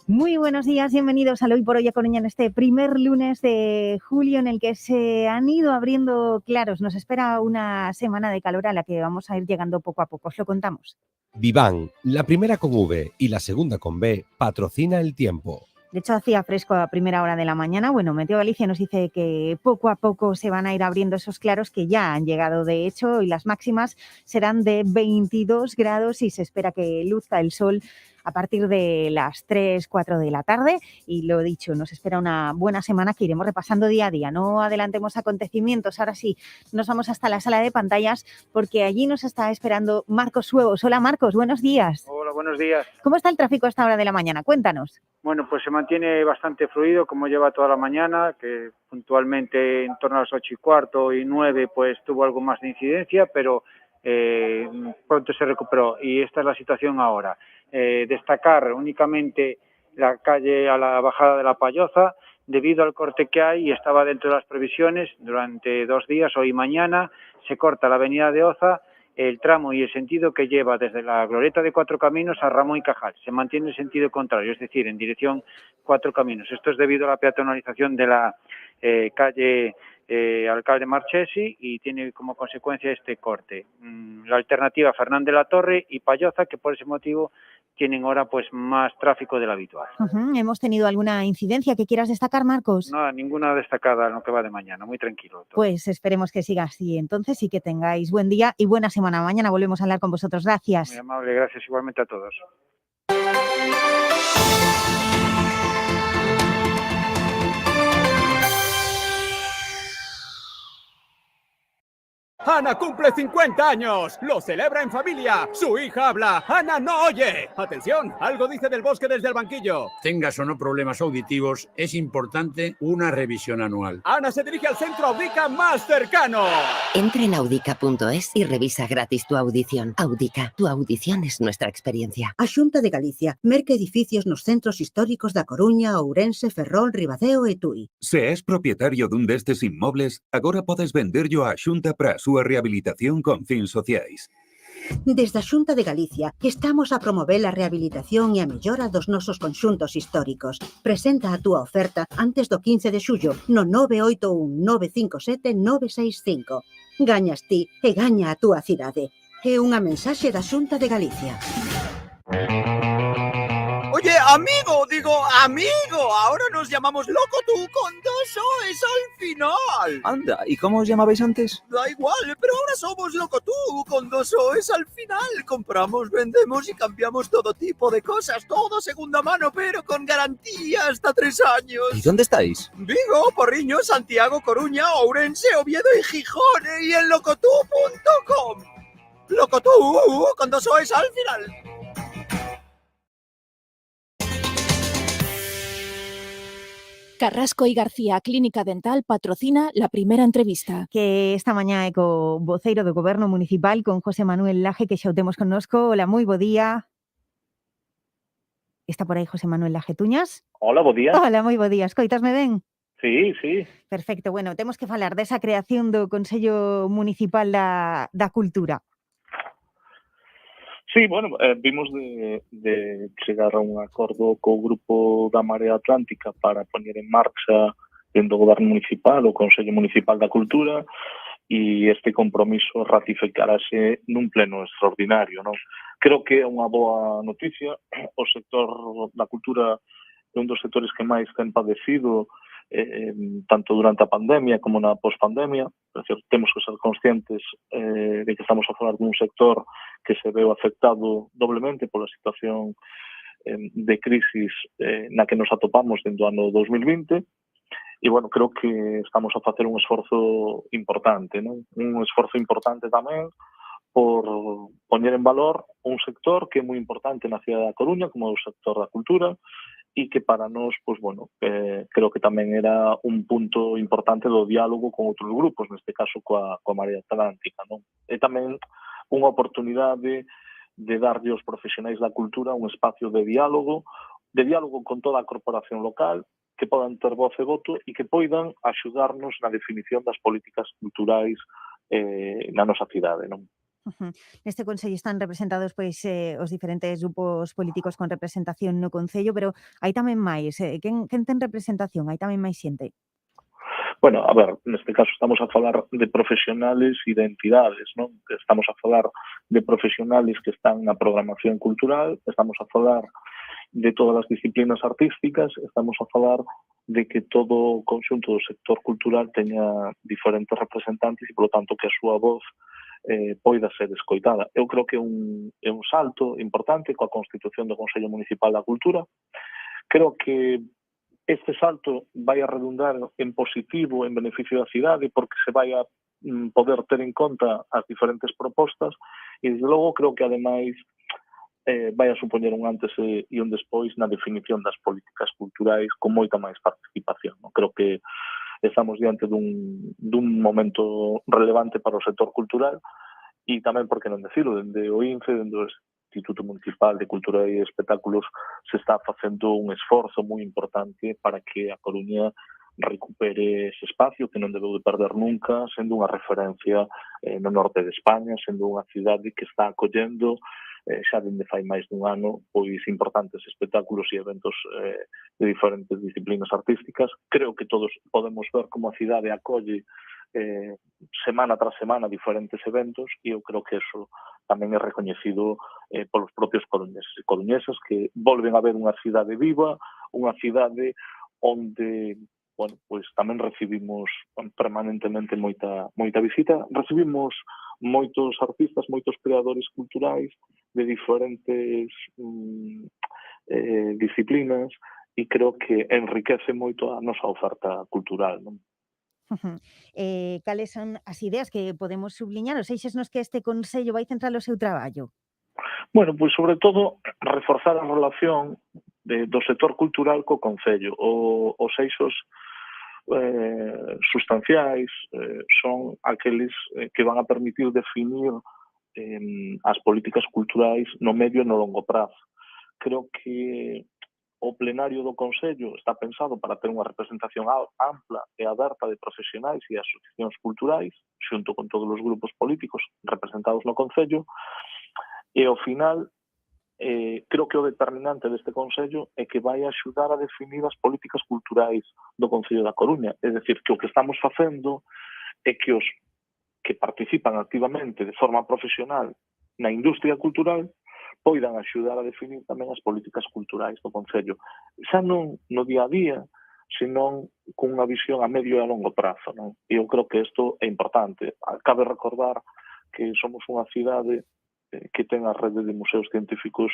Muy buenos días, bienvenidos al Hoy por Hoy a Coruña en este primer lunes de julio en el que se han ido abriendo claros. Nos espera una semana de calor a la que vamos a ir llegando poco a poco, os lo contamos. Viván, la primera con V y la segunda con B, patrocina el tiempo. De hecho, hacía fresco a primera hora de la mañana. Bueno, Meteo Galicia nos dice que poco a poco se van a ir abriendo esos claros que ya han llegado, de hecho, y las máximas serán de 22 grados y se espera que luzca el sol a partir de las 3, 4 de la tarde. Y lo dicho, nos espera una buena semana que iremos repasando día a día. No adelantemos acontecimientos. Ahora sí, nos vamos hasta la sala de pantallas porque allí nos está esperando Marcos Suevos. Hola Marcos, buenos días. Hola, buenos días. ¿Cómo está el tráfico a esta hora de la mañana? Cuéntanos. Bueno, pues se mantiene bastante fluido como lleva toda la mañana, que puntualmente en torno a las 8:15 y 9 pues tuvo algo más de incidencia, pero pronto se recuperó y esta es la situación ahora. Destacar únicamente la calle a la bajada de la Palloza, debido al corte que hay y estaba dentro de las previsiones, durante 2 días, hoy y mañana, se corta la avenida de Oza, el tramo y el sentido que lleva desde la Glorieta de Cuatro Caminos a Ramón y Cajal. Se mantiene el sentido contrario, es decir, en dirección Cuatro Caminos. Esto es debido a la peatonalización de la calle Alcalde Marchesi y tiene como consecuencia este corte. La alternativa Fernández de la Torre y Palloza, que por ese motivo tienen ahora pues más tráfico del habitual. ¿Hemos tenido alguna incidencia que quieras destacar, Marcos? Nada, ninguna destacada en lo que va de mañana, muy tranquilo todo. Pues esperemos que siga así entonces y que tengáis buen día y buena semana. Mañana volvemos a hablar con vosotros. Gracias. Muy amable, gracias igualmente a todos. ¡Ana cumple 50 años! ¡Lo celebra en familia! ¡Su hija habla! ¡Ana no oye! ¡Atención! Algo dice del bosque desde el banquillo. Tengas o no problemas auditivos, es importante una revisión anual. Ana se dirige al centro Audica más cercano. Entra en audica.es y revisa gratis tu audición. Audica, tu audición es nuestra experiencia. A Xunta de Galicia, merca edificios nos centros históricos da Coruña, Ourense, Ferrol, Ribadeo e Tui. Se és propietario dun destes inmobles, agora podes venderlo á Xunta para a súa rehabilitación con fins sociais. Desde a Xunta de Galicia, que estamos a promover a rehabilitación e a mellora dos nosos conxuntos históricos. Presenta a túa oferta antes do 15 de xullo no 981 957 965. Gañas ti e gaña a túa cidade. É unha mensaxe da Xunta de Galicia. Oye, amigo, ahora nos llamamos Locotú con 2 O's al final. Anda, ¿y cómo os llamabais antes? Da igual, pero ahora somos Locotú con 2 O's al final. Compramos, vendemos y cambiamos todo tipo de cosas, todo segunda mano, pero con garantía hasta 3 años. ¿Y dónde estáis? Vigo, Porriño, Santiago, Coruña, Ourense, Oviedo y Gijón y en locotú.com. Locotú con 2 O's al final. Carrasco y García Clínica Dental patrocina la primera entrevista. Que esta mañá co voceiro do Goberno Municipal con José Manuel Laje, que xa o temos connosco. Hola, moi bo día. Está por aí José Manuel Laje Tuñas? Hola, bo día. Hola, moi bo día. Escoitasme ben? Sí, sí. Perfecto. Bueno, temos que falar desa creación do Consello Municipal da Cultura. Sí, bueno, vimos de chegar a un acordo co grupo da Marea Atlántica para poñer en marcha dentro do Goberno Municipal o Consello Municipal da Cultura e este compromiso ratificarase nun pleno extraordinario, non? Creo que é unha boa noticia. O sector da cultura é un dos sectores que máis ten padecido tanto durante a pandemia como na pospandemia. Temos que ser conscientes de que estamos a falar dun sector que se veu afectado doblemente pola situación de crisis na que nos atopamos dentro do ano 2020 e, bueno, creo que estamos a facer un esforzo importante, non? Un esforzo importante tamén por poñer en valor un sector que é moi importante na cidade da Coruña, como é o sector da cultura, e que para nós, pues, bueno, creo que tamén era un punto importante do diálogo con outros grupos, neste caso coa Marea Atlántica, non? É tamén unha oportunidade de darlle aos profesionais da cultura un espacio de diálogo con toda a corporación local, que podan ter voz e voto e que poidan axudarnos na definición das políticas culturais na nosa cidade, non? Neste Consello están representados pois os diferentes grupos políticos con representación no Concello, pero hai tamén máis. Quen ten representación? Hai tamén máis xente? Bueno, a ver, neste caso estamos a falar de profesionales e de entidades, non? Estamos a falar de profesionales que están na programación cultural, estamos a falar de todas as disciplinas artísticas, estamos a falar de que todo o conxunto do sector cultural teña diferentes representantes e, polo tanto, que a súa voz poida ser escoitada. Eu creo que é un salto importante coa constitución do Consello Municipal da Cultura. Creo que este salto vai a redundar en positivo, en beneficio da cidade, porque se vai a poder ter en conta as diferentes propostas e, desde logo, creo que, ademais, vai a supoñer un antes e un despois na definición das políticas culturais con moita máis participación. Creo que estamos diante dun momento relevante para o sector cultural e tamén, por que non decirlo, dende o INCE, dende o Instituto Municipal de Cultura e Espectáculos, se está facendo un esforzo moi importante para que a Coruña recupere ese espacio que non debeu de perder nunca, sendo unha referencia no norte de España, sendo unha cidade que está acollendo xa dende fai máis dun ano pois importantes espectáculos e eventos de diferentes disciplinas artísticas. Creo que todos podemos ver como a cidade acolle semana tras semana diferentes eventos e eu creo que eso tamén é recoñecido polos propios coruñeses e coruñesas que volven a ver unha cidade viva, unha cidade onde bueno, pois tamén recibimos permanentemente moita visita, recibimos moitos artistas, moitos creadores culturais de diferentes disciplinas e creo que enriquece moito a nosa oferta cultural, non? Cales son as ideas que podemos subliñar, os eixes nos que este Consello vai centrar o seu traballo? Bueno, pois sobre todo reforzar a relación do sector cultural co Concello. Os eixos sustanciais son aqueles que van a permitir definir as políticas culturais no medio e no longo prazo. Creo que o plenario do Consello está pensado para ter unha representación ampla e aberta de profesionais e asociacións culturais, xunto con todos os grupos políticos representados no Concello, e ao final creo que o determinante deste Consello é que vai axudar a definir as políticas culturais do Concello da Coruña. É dicir, que o que estamos facendo é que os que participan activamente de forma profesional na industria cultural poidan axudar a definir tamén as políticas culturais do Concello. Xa non no día a día, senón cunha visión a medio e a longo prazo, non? E eu creo que isto é importante. Cabe recordar que somos unha cidade que ten a rede de museos científicos,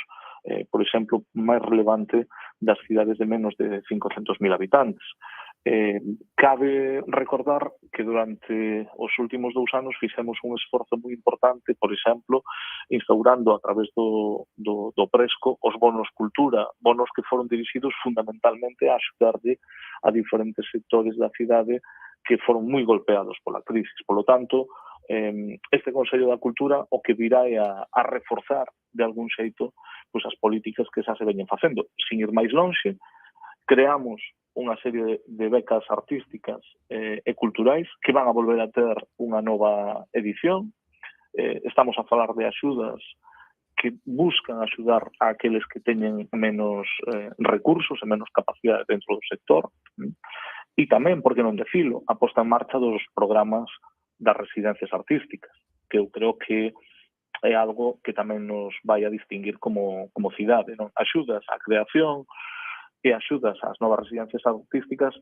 por exemplo, máis relevante das cidades de menos de 500.000 habitantes. Cabe recordar que durante os últimos 2 anos fixemos un esforzo moi importante, por exemplo, instaurando a través do Presco os bonos cultura, bonos que foron dirixidos fundamentalmente a axudarlle a diferentes sectores da cidade que foron moi golpeados pola crisis. Por lo tanto, este Consello da Cultura o que virá é a reforzar de algún xeito pois as políticas que xa se veñen facendo. Sin ir máis lonxe, creamos unha serie de becas artísticas e culturais que van a volver a ter unha nova edición. Estamos a falar de axudas que buscan axudar a aqueles que teñen menos recursos e menos capacidade dentro do sector. E tamén, por que non decilo, a posta en marcha dos programas das residencias artísticas, que eu creo que é algo que tamén nos vai a distinguir como cidade, non? Axudas á creación e axudas ás novas residencias artísticas,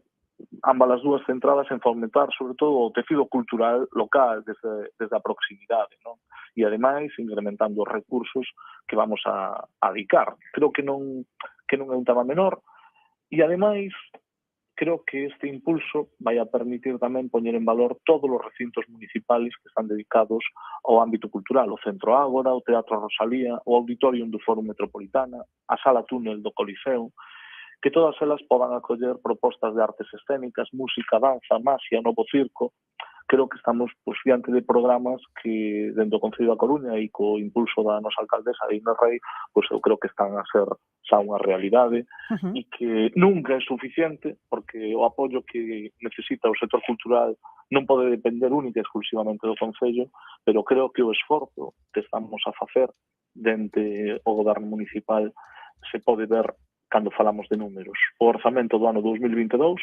ambas as dúas centradas en fomentar, sobre todo, o tecido cultural local desde a proximidade, non? E, ademais, incrementando os recursos que vamos a dedicar. Creo que non é un tema menor e, ademais, creo que este impulso vai a permitir tamén poñer en valor todos os recintos municipales que están dedicados ao ámbito cultural, o Centro Ágora, o Teatro Rosalía, o Auditorium do Foro Metropolitana, a Sala Túnel do Coliseo, que todas elas podan acoller propostas de artes escénicas, música, danza, maxia, novo circo, creo que estamos pois, diante de programas que dentro do Concello da Coruña e co impulso da nosa alcaldesa Inés Rei, pois eu creo que están a ser xa unha realidade e que nunca é suficiente porque o apoio que necesita o sector cultural non pode depender única e exclusivamente do Concello, pero creo que o esforzo que estamos a facer dende o goberno municipal se pode ver cando falamos de números. O orzamento do ano 2022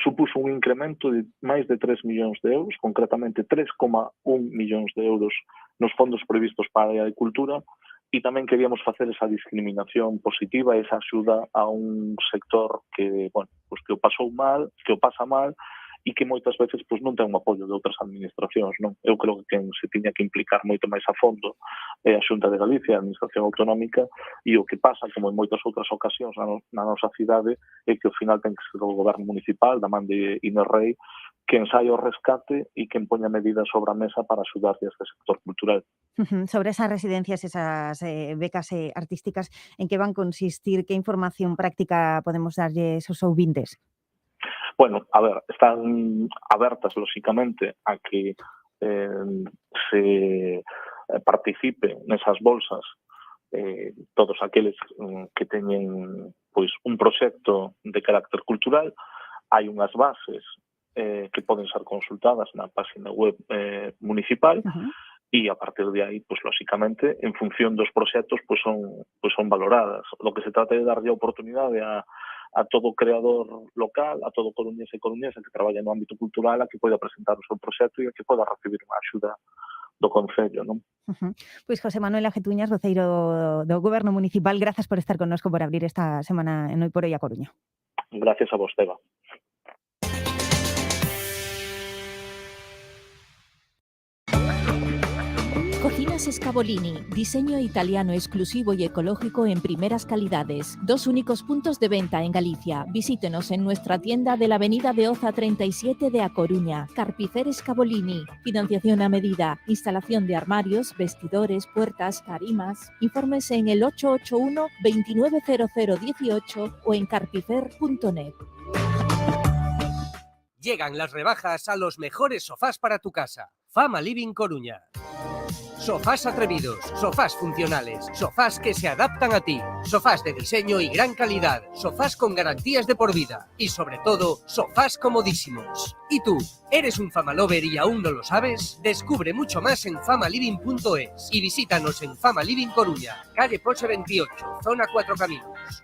supuso un incremento de máis de 3 millóns de euros, concretamente 3,1 millóns de euros nos fondos previstos para a área de cultura, e tamén queríamos facer esa discriminación positiva, esa axuda a un sector que, bueno, pues que o pasou mal, que o pasa mal, e que moitas veces pues, non ten un apoio de outras administracións, non? Eu creo que quen se tiña que implicar moito máis a fondo é a Xunta de Galicia, a Administración Autonómica, e o que pasa, como en moitas outras ocasións na nosa cidade, é que ao final ten que ser o goberno municipal, da man de Inés Rei, quen saia o rescate e quen poña medidas sobre a mesa para axudar a este sector cultural. Sobre esas residencias, esas becas artísticas, en que van consistir? Que información práctica podemos darlle aos ouvintes? Bueno, a ver, están abertas, lóxicamente, a que se participe nesas bolsas todos aqueles que teñen pois un proxecto de carácter cultural. Hai unhas bases que poden ser consultadas na página web municipal e a partir de aí, pois lóxicamente, en función dos proxectos, pois son valoradas. O que se trata é de darlle a oportunidade a todo creador local, a todo coruñés e coruñesa que traballa no ámbito cultural a que poida presentar o seu proxecto e a que poida recibir unha axuda do Concello, non? Pois José Manuel Ajetuñas, voceiro do Goberno Municipal, grazas por estar connosco, por abrir esta semana en Hoy por Hoy a Coruña. Gracias a vos, Teba. Cocinas Scavolini, diseño italiano exclusivo y ecológico en primeras calidades. 2 únicos puntos de venta en Galicia. Visítenos en nuestra tienda de la Avenida de Oza 37 de A Coruña. Carpicer Scavolini, financiación a medida, instalación de armarios, vestidores, puertas, tarimas. Informes en el 881 290018 o en carpicer.net. Llegan las rebajas a los mejores sofás para tu casa. Fama Living Coruña. Sofás atrevidos, sofás funcionales, sofás que se adaptan a ti, sofás de diseño y gran calidad, sofás con garantías de por vida y sobre todo, sofás comodísimos. ¿Y tú, eres un Fama Lover y aún no lo sabes? Descubre mucho más en famaliving.es y visítanos en Fama Living Coruña, calle Poche 28, zona 4 Caminos.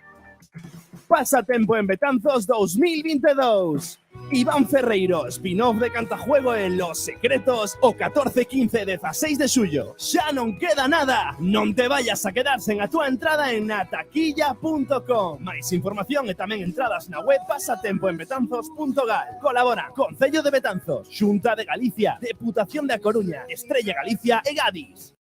Pasatempo en Betanzos 2022. Iván Ferreiro, spin-off de Cantajuego en Los Secretos o 14-15-16 de xullo. Xa non queda nada. Non te vayas a quedar sen a túa entrada en nataquilla.com. Mais información e tamén entradas na web pasatempoenbetanzos.gal. Colabora Concello de Betanzos, Xunta de Galicia, Deputación de A Coruña, Estrella Galicia e Gadis.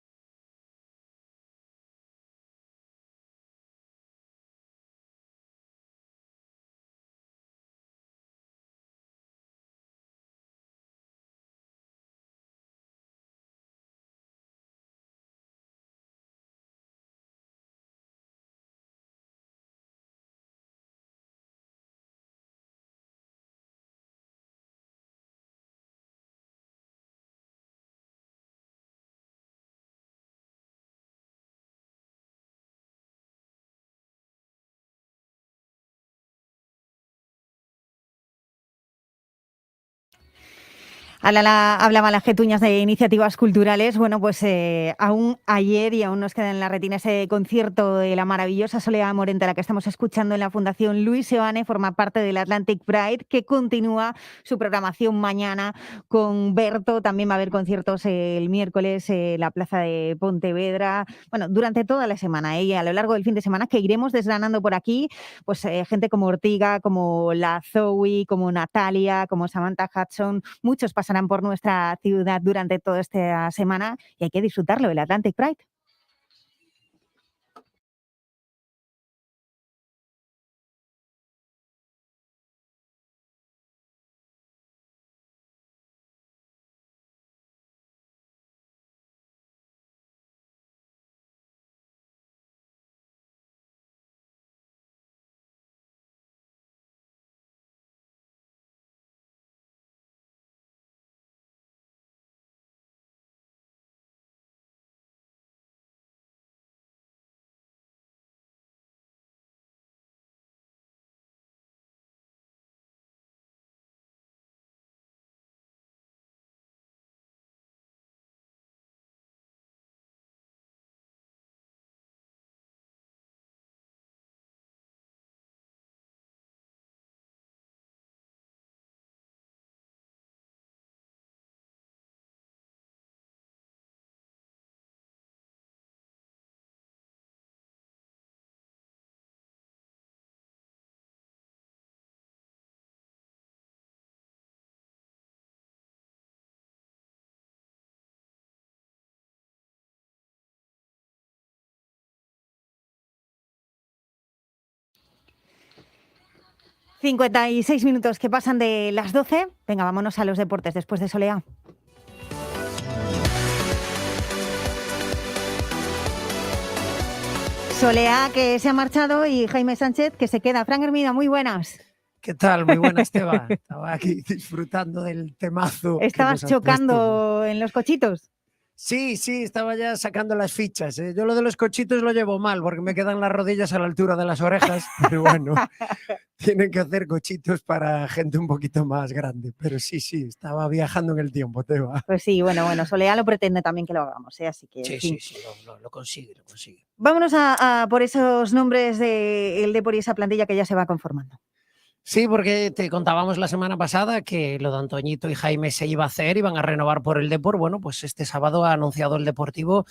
Hablaba la Jetuñas de iniciativas culturales. Bueno, pues aún ayer y aún nos queda en la retina ese concierto de la maravillosa Soledad Morente, la que estamos escuchando en la Fundación Luis Seoane, forma parte del Atlantic Pride, que continúa su programación mañana con Berto. También va a haber conciertos el miércoles en la Plaza de Pontevedra. Bueno, durante toda la semana y a lo largo del fin de semana, que iremos desgranando por aquí, pues gente como Ortiga, como la Zoe, como Natalia, como Samantha Hudson. Muchos pasarán por nuestra ciudad durante toda esta semana y hay que disfrutarlo, el Atlantic Pride. 56 minutos que pasan de las 12. Venga, vámonos a los deportes después de Soleá. Soleá, que se ha marchado, y Jaime Sánchez, que se queda. Fran Hermida, muy buenas. ¿Qué tal? Muy buenas, Esteban. Estaba aquí disfrutando del temazo. ¿Estabas chocando en los cochitos? Sí, estaba ya sacando las fichas. Yo lo de los cochitos lo llevo mal porque me quedan las rodillas a la altura de las orejas, pero bueno, tienen que hacer cochitos para gente un poquito más grande. Pero sí, estaba viajando en el tiempo, Teba. Pues sí, bueno, Soleá lo pretende también que lo hagamos, así que... Sí, lo consigue. Vámonos a por esos nombres del Depor y esa plantilla que ya se va conformando. Sí, porque te contábamos la semana pasada que lo de Antoñito y Jaime se iba a hacer, iban a renovar por el Depor. Bueno, pues este sábado ha anunciado el Deportivo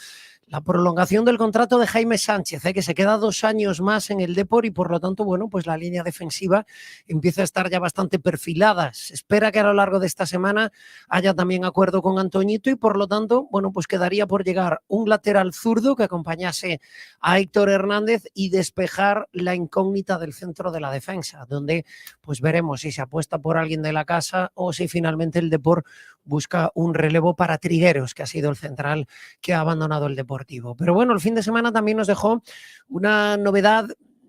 la prolongación del contrato de Jaime Sánchez, que se queda 2 años más en el Depor y por lo tanto, bueno, pues la línea defensiva empieza a estar ya bastante perfilada. Se espera que a lo largo de esta semana haya también acuerdo con Antoñito y por lo tanto, bueno, pues quedaría por llegar un lateral zurdo que acompañase a Héctor Hernández y despejar la incógnita del centro de la defensa, donde pues veremos si se apuesta por alguien de la casa o si finalmente el Depor busca un relevo para Trigueros, que ha sido el central que ha abandonado el Deportivo. Pero bueno, el fin de semana también nos dejó una novedad,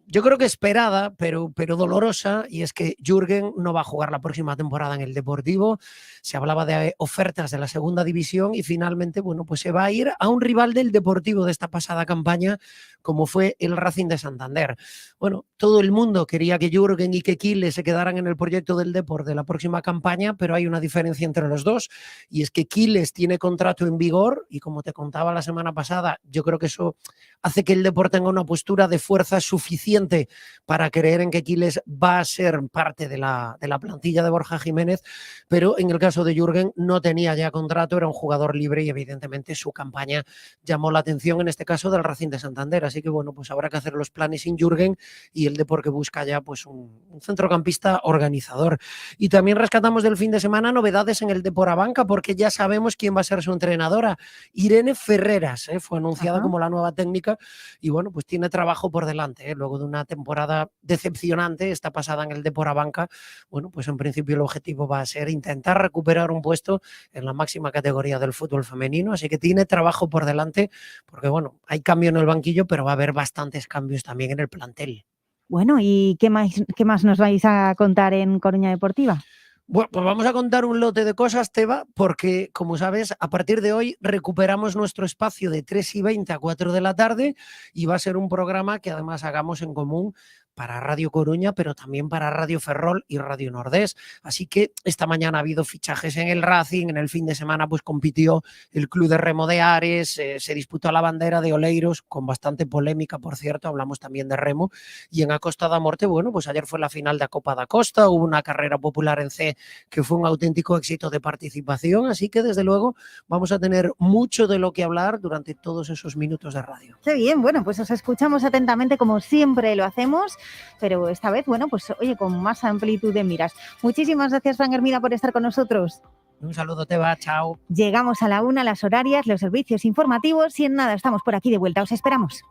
yo creo que esperada, pero dolorosa, y es que Jürgen no va a jugar la próxima temporada en el Deportivo. Se hablaba de ofertas de la segunda división y finalmente, bueno, pues se va a ir a un rival del Deportivo de esta pasada campaña, como fue el Racing de Santander. Bueno, todo el mundo quería que Jürgen y que Kile se quedaran en el proyecto del Depor de la próxima campaña, pero hay una diferencia entre los dos, y es que Quiles tiene contrato en vigor y como te contaba la semana pasada, yo creo que eso hace que el Depor tenga una postura de fuerza suficiente para creer en que Quiles va a ser parte de la plantilla de Borja Jiménez, pero en el caso de Jürgen no tenía ya contrato, era un jugador libre y evidentemente su campaña llamó la atención, en este caso del Racing de Santander, así que bueno, pues habrá que hacer los planes sin Jürgen y el Depor que busca ya pues un centrocampista organizador. Y también rescatamos del fin de semana novedades en el Depor Abanca, porque ya sabemos quién va a ser su entrenadora. Irene Ferreras fue anunciada como la nueva técnica y bueno, pues tiene trabajo por delante, luego de una temporada decepcionante esta pasada en el Depor Abanca. Bueno, pues en principio el objetivo va a ser intentar recuperar un puesto en la máxima categoría del fútbol femenino, así que tiene trabajo por delante, porque bueno, hay cambio en el banquillo, pero va a haber bastantes cambios también en el plantel. Bueno, ¿y qué más nos vais a contar en Coruña Deportiva? Bueno, pues vamos a contar un lote de cosas, Teba, porque, como sabes, a partir de hoy recuperamos nuestro espacio de 3:20 a 4 de la tarde y va a ser un programa que además hagamos en común para Radio Coruña, pero también para Radio Ferrol y Radio Nordés. Así que esta mañana ha habido fichajes en el Racing, en el fin de semana pues compitió el Club de Remo de Ares, se disputó la bandera de Oleiros, con bastante polémica, por cierto, hablamos también de remo, y en A Costa da Morte, bueno, pues ayer fue la final de Copa da Costa, hubo una carrera popular en C que fue un auténtico éxito de participación, así que desde luego vamos a tener mucho de lo que hablar durante todos esos minutos de radio. Qué bien, bueno, pues os escuchamos atentamente como siempre lo hacemos, pero esta vez, bueno, pues oye, con más amplitud de miras. Muchísimas gracias, Fran Hermida, por estar con nosotros. Un saludo, Teba, chao. Llegamos a la 1, las horarias, los servicios informativos y en nada estamos por aquí de vuelta, os esperamos.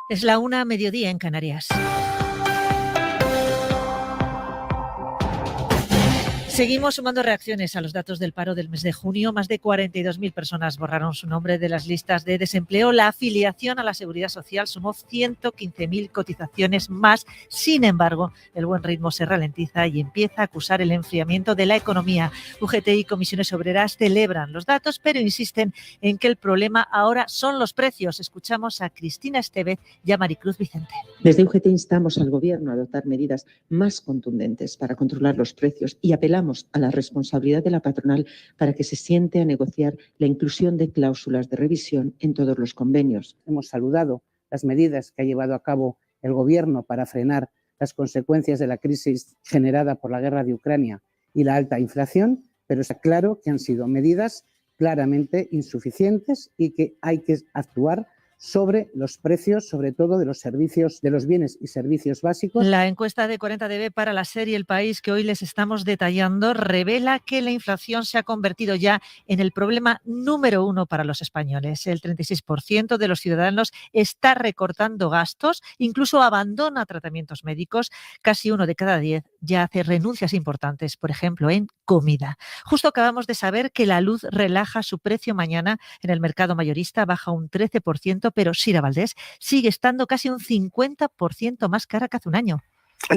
Es la 1, mediodía en Canarias. Seguimos sumando reacciones a los datos del paro del mes de junio. Más de 42.000 personas borraron su nombre de las listas de desempleo. La afiliación a la Seguridad Social sumó 115.000 cotizaciones más. Sin embargo, el buen ritmo se ralentiza y empieza a acusar el enfriamiento de la economía. UGT y Comisiones Obreras celebran los datos, pero insisten en que el problema ahora son los precios. Escuchamos a Cristina Estevez y a Maricruz Vicente. Desde UGT instamos al Gobierno a adoptar medidas más contundentes para controlar los precios y apelamos a la responsabilidad de la patronal para que se siente a negociar la inclusión de cláusulas de revisión en todos los convenios. Hemos saludado las medidas que ha llevado a cabo el Gobierno para frenar las consecuencias de la crisis generada por la guerra de Ucrania y la alta inflación, pero está claro que han sido medidas claramente insuficientes y que hay que actuar sobre los precios, sobre todo de los servicios, de los bienes y servicios básicos. La encuesta de 40DB para la serie El País que hoy les estamos detallando revela que la inflación se ha convertido ya en el problema número 1 para los españoles. El 36% de los ciudadanos está recortando gastos, incluso abandona tratamientos médicos. Casi 1 de cada 10 ya hace renuncias importantes, por ejemplo, en comida. Justo acabamos de saber que la luz relaja su precio mañana en el mercado mayorista, baja un 13%, pero Sira Valdés sigue estando casi un 50% más cara que hace un año.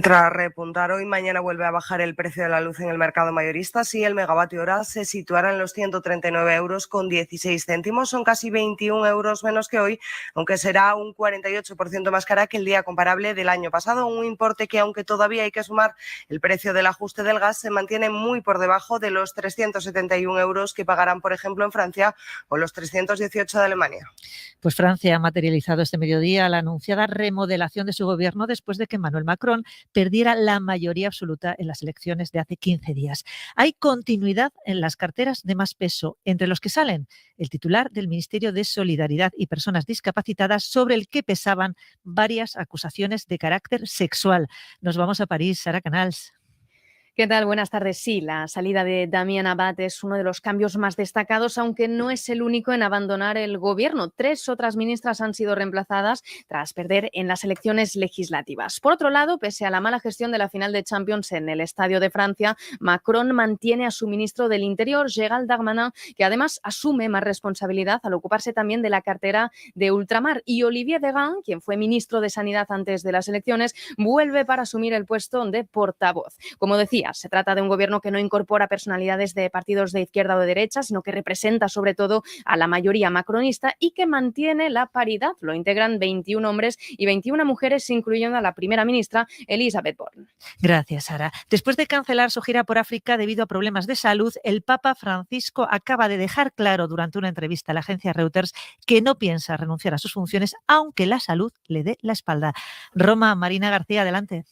Tras repuntar hoy, mañana vuelve a bajar el precio de la luz en el mercado mayorista. Si el megavatio hora se situara en los 139,16 €, son casi 21 euros menos que hoy, aunque será un 48% más cara que el día comparable del año pasado. Un importe que, aunque todavía hay que sumar el precio del ajuste del gas, se mantiene muy por debajo de los 371 euros que pagarán, por ejemplo, en Francia o los 318 de Alemania. Pues Francia ha materializado este mediodía la anunciada remodelación de su gobierno después de que Emmanuel Macron perdiera la mayoría absoluta en las elecciones de hace 15 días. Hay continuidad en las carteras de más peso, entre los que salen el titular del Ministerio de Solidaridad y Personas Discapacitadas, sobre el que pesaban varias acusaciones de carácter sexual. Nos vamos a París, Sara Canals. ¿Qué tal? Buenas tardes. Sí, la salida de Damien Abad es uno de los cambios más destacados, aunque no es el único en abandonar el gobierno. 3 otras ministras han sido reemplazadas tras perder en las elecciones legislativas. Por otro lado, pese a la mala gestión de la final de Champions en el Estadio de Francia, Macron mantiene a su ministro del Interior, Gérald Darmanin, que además asume más responsabilidad al ocuparse también de la cartera de ultramar. Y Olivier Véran, quien fue ministro de Sanidad antes de las elecciones, vuelve para asumir el puesto de portavoz. Como decía, se trata de un gobierno que no incorpora personalidades de partidos de izquierda o de derecha, sino que representa sobre todo a la mayoría macronista y que mantiene la paridad. Lo integran 21 hombres y 21 mujeres, incluyendo a la primera ministra, Elisabeth Borne. Gracias, Sara. Después de cancelar su gira por África debido a problemas de salud, el Papa Francisco acaba de dejar claro durante una entrevista a la agencia Reuters que no piensa renunciar a sus funciones, aunque la salud le dé la espalda. Roma, Marina García, adelante.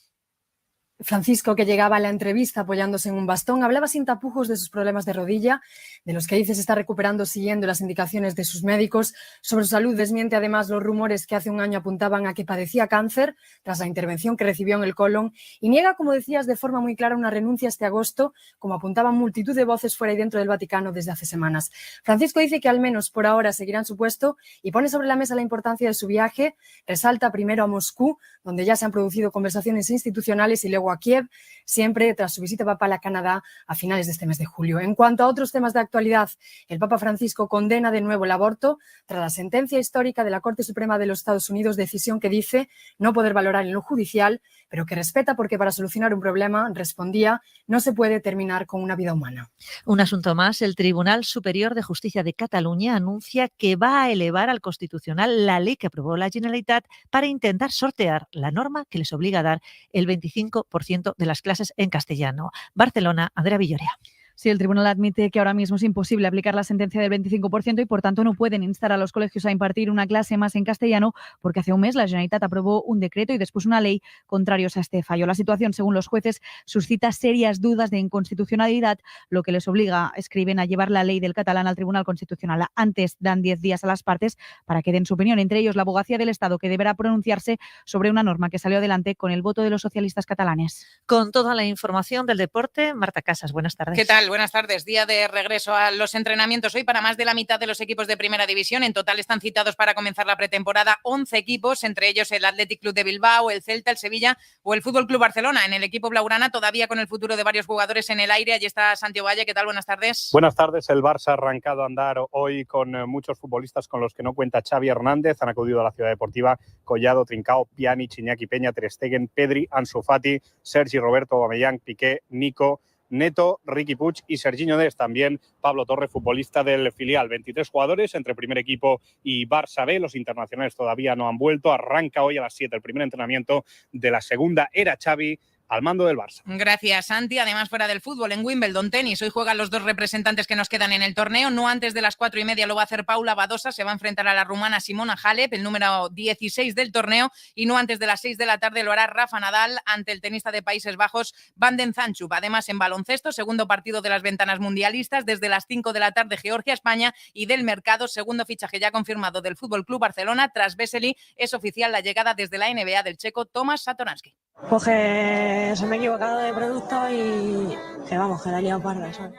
Francisco, que llegaba a la entrevista apoyándose en un bastón, hablaba sin tapujos de sus problemas de rodilla, de los que dice se está recuperando siguiendo las indicaciones de sus médicos. Sobre su salud desmiente además los rumores que hace un año apuntaban a que padecía cáncer tras la intervención que recibió en el colon y niega, como decías, de forma muy clara una renuncia este agosto, como apuntaban multitud de voces fuera y dentro del Vaticano desde hace semanas. Francisco dice que al menos por ahora seguirá en su puesto y pone sobre la mesa la importancia de su viaje. Resalta primero a Moscú, donde ya se han producido conversaciones institucionales, y luego a Kiev, siempre tras su visita papal a Canadá a finales de este mes de julio. En cuanto a otros temas de actualidad, el Papa Francisco condena de nuevo el aborto tras la sentencia histórica de la Corte Suprema de los Estados Unidos, decisión que dice no poder valorar en lo judicial, pero que respeta porque para solucionar un problema, respondía, no se puede terminar con una vida humana. Un asunto más, el Tribunal Superior de Justicia de Cataluña anuncia que va a elevar al Constitucional la ley que aprobó la Generalitat para intentar sortear la norma que les obliga a dar el 25% de las clases en castellano. Barcelona, Andrea Villoria. Sí, el tribunal admite que ahora mismo es imposible aplicar la sentencia del 25% y, por tanto, no pueden instar a los colegios a impartir una clase más en castellano porque hace un mes la Generalitat aprobó un decreto y después una ley contrarios a este fallo. La situación, según los jueces, suscita serias dudas de inconstitucionalidad, lo que les obliga, escriben, a llevar la ley del catalán al Tribunal Constitucional. Antes dan 10 días a las partes para que den su opinión, entre ellos la Abogacía del Estado, que deberá pronunciarse sobre una norma que salió adelante con el voto de los socialistas catalanes. Con toda la información del deporte, Marta Casas, buenas tardes. ¿Qué tal? Buenas tardes. Día de regreso a los entrenamientos hoy para más de la mitad de los equipos de Primera División. En total están citados para comenzar la pretemporada 11 equipos, entre ellos el Athletic Club de Bilbao, el Celta, el Sevilla o el Fútbol Club Barcelona. En el equipo blaugrana, todavía con el futuro de varios jugadores en el aire, allí está Santiago Valle. ¿Qué tal? Buenas tardes. Buenas tardes. El Barça ha arrancado a andar hoy con muchos futbolistas con los que no cuenta Xavi Hernández. Han acudido a la Ciudad Deportiva Collado, Trincao, Pjanic, Iñaki Peña, Ter Stegen, Pedri, Ansu Fati, Sergi Roberto, Aubameyang, Piqué, Nico, Neto, Riqui Puig y Serginho Dest. También Pablo Torre, futbolista del filial. 23 jugadores entre primer equipo y Barça B. Los internacionales todavía no han vuelto. Arranca hoy a las 7 el primer entrenamiento de la segunda era Xavi al mando del Barça. Gracias, Santi. Además, fuera del fútbol, en Wimbledon tenis, hoy juegan los dos representantes que nos quedan en el torneo. No antes de las 4:30 lo va a hacer Paula Badosa, se va a enfrentar a la rumana Simona Halep, el número 16 del torneo, y no antes de las 6 de la tarde lo hará Rafa Nadal ante el tenista de Países Bajos, Van den Zandschulp. Además, en baloncesto, segundo partido de las ventanas mundialistas, desde las 5 de la tarde Georgia-España, y del mercado, segundo fichaje ya confirmado del Fútbol Club Barcelona, tras Vesely, es oficial la llegada desde la NBA del checo Tomas Satoransky. Pues que se me he equivocado de producto y que vamos, que la he liado parda, ¿sabes?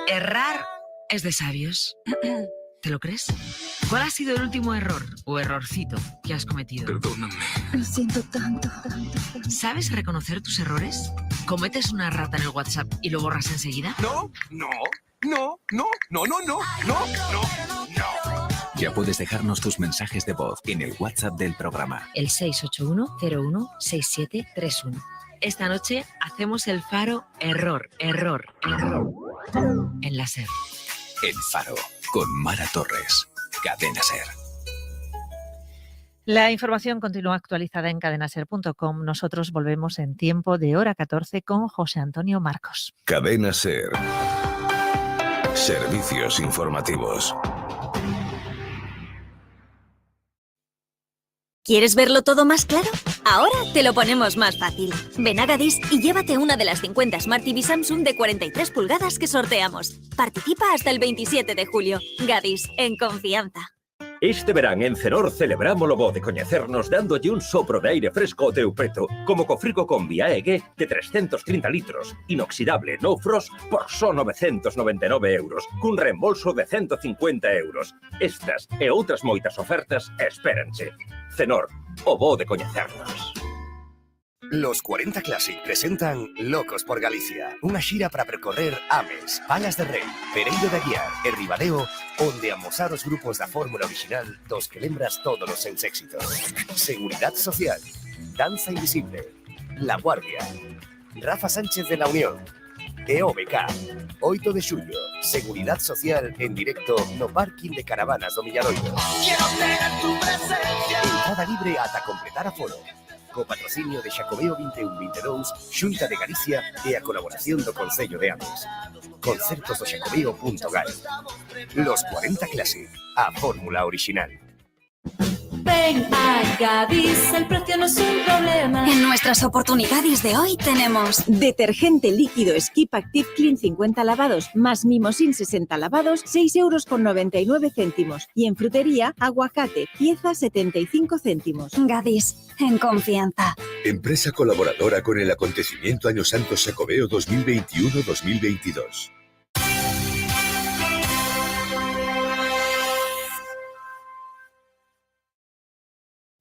Errar es de sabios. ¿Te lo crees? ¿Cuál ha sido el último error o errorcito que has cometido? Perdóname. Lo siento tanto. ¿Sabes reconocer tus errores? ¿Cometes una errata en el WhatsApp y lo borras enseguida? No. Ya puedes dejarnos tus mensajes de voz en el WhatsApp del programa. El 681-01-6731. Esta noche hacemos el faro error. En la SER. El Faro, con Mara Torres. Cadena SER. La información continúa actualizada en cadenaser.com. Nosotros volvemos en tiempo de hora 14 con José Antonio Marcos. Cadena SER. Servicios informativos. ¿Quieres verlo todo más claro? Ahora te lo ponemos más fácil. Ven a Gadis y llévate una de las 50 Smart TV Samsung de 43 pulgadas que sorteamos. Participa hasta el 27 de julio. Gadis, en confianza. Este verán en Cenor celebramos bo de coñecernos dándolle un sopro de aire fresco ao teu peto, como cofrico con Viaege de 330 litros, inoxidable, no frost, por só 999 euros, cun reembolso de 150 euros. Estas e outras moitas ofertas espérense. Cenor, o bo de coñecernos. Los 40 Classic presentan Locos por Galicia, unha xira para percorrer Ames, Palas de Rei, Pereiro de Aguiar e Ribadeo, onde amosar os grupos da fórmula original dos que lembras todos os seus éxitos. Seguridad Social, Danza Invisible, La Guardia, Rafa Sánchez de la Unión e OBK. 8 de xullo, Seguridad Social en directo no parking de caravanas do Milladoiro. Entrada libre ata completar aforo. Co patrocinio de Xacobeo 21-22, Xunta de Galicia e a colaboración do Concello de Ames. Concertos do xacobeo.gal. Los 40 Classic, a fórmula original. Ven a Gadis, el precio no es un problema. En nuestras oportunidades de hoy tenemos detergente líquido Skip Active Clean 50 lavados más Mimosin 60 lavados, 6,99 €. Y en frutería, aguacate, pieza 75 céntimos. Gadis, en confianza. Empresa colaboradora con el acontecimiento Año Santo Xacobeo 2021-2022.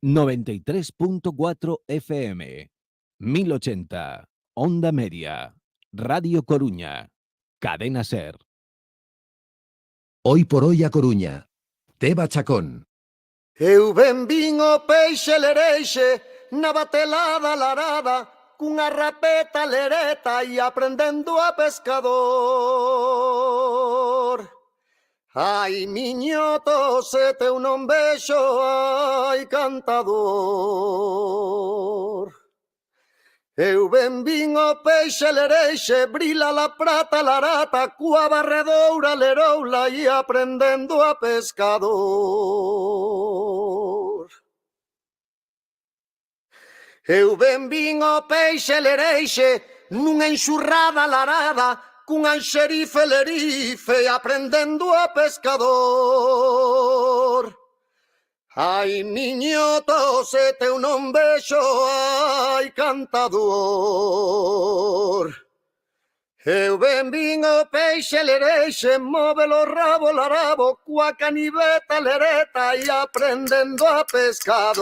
...93.4 FM... ...1080... Onda Media... ...Radio Coruña... ...Cadena SER... Hoy por hoy a Coruña... Teba Chacón... Eu ben vin o peixe lereixe na batelada larada cunha rapeta lereta e aprendendo a pescador. Ai, miñoto, se teu non vexo, ai, cantador. Eu ben vin o peixe lereixe, brila la prata larata, cua barredoura leroula e aprendendo a pescador. Eu ben vin o peixe lereixe nunha enxurrada larada, cun anxerife lerife aprendendo a pescador. Ai, miñoto, se teu non vexo, ai, cantador. Eu ben vin o peixe lereixe, móvelo rabo larabo, coa caniveta lereta e aprendendo a pescador.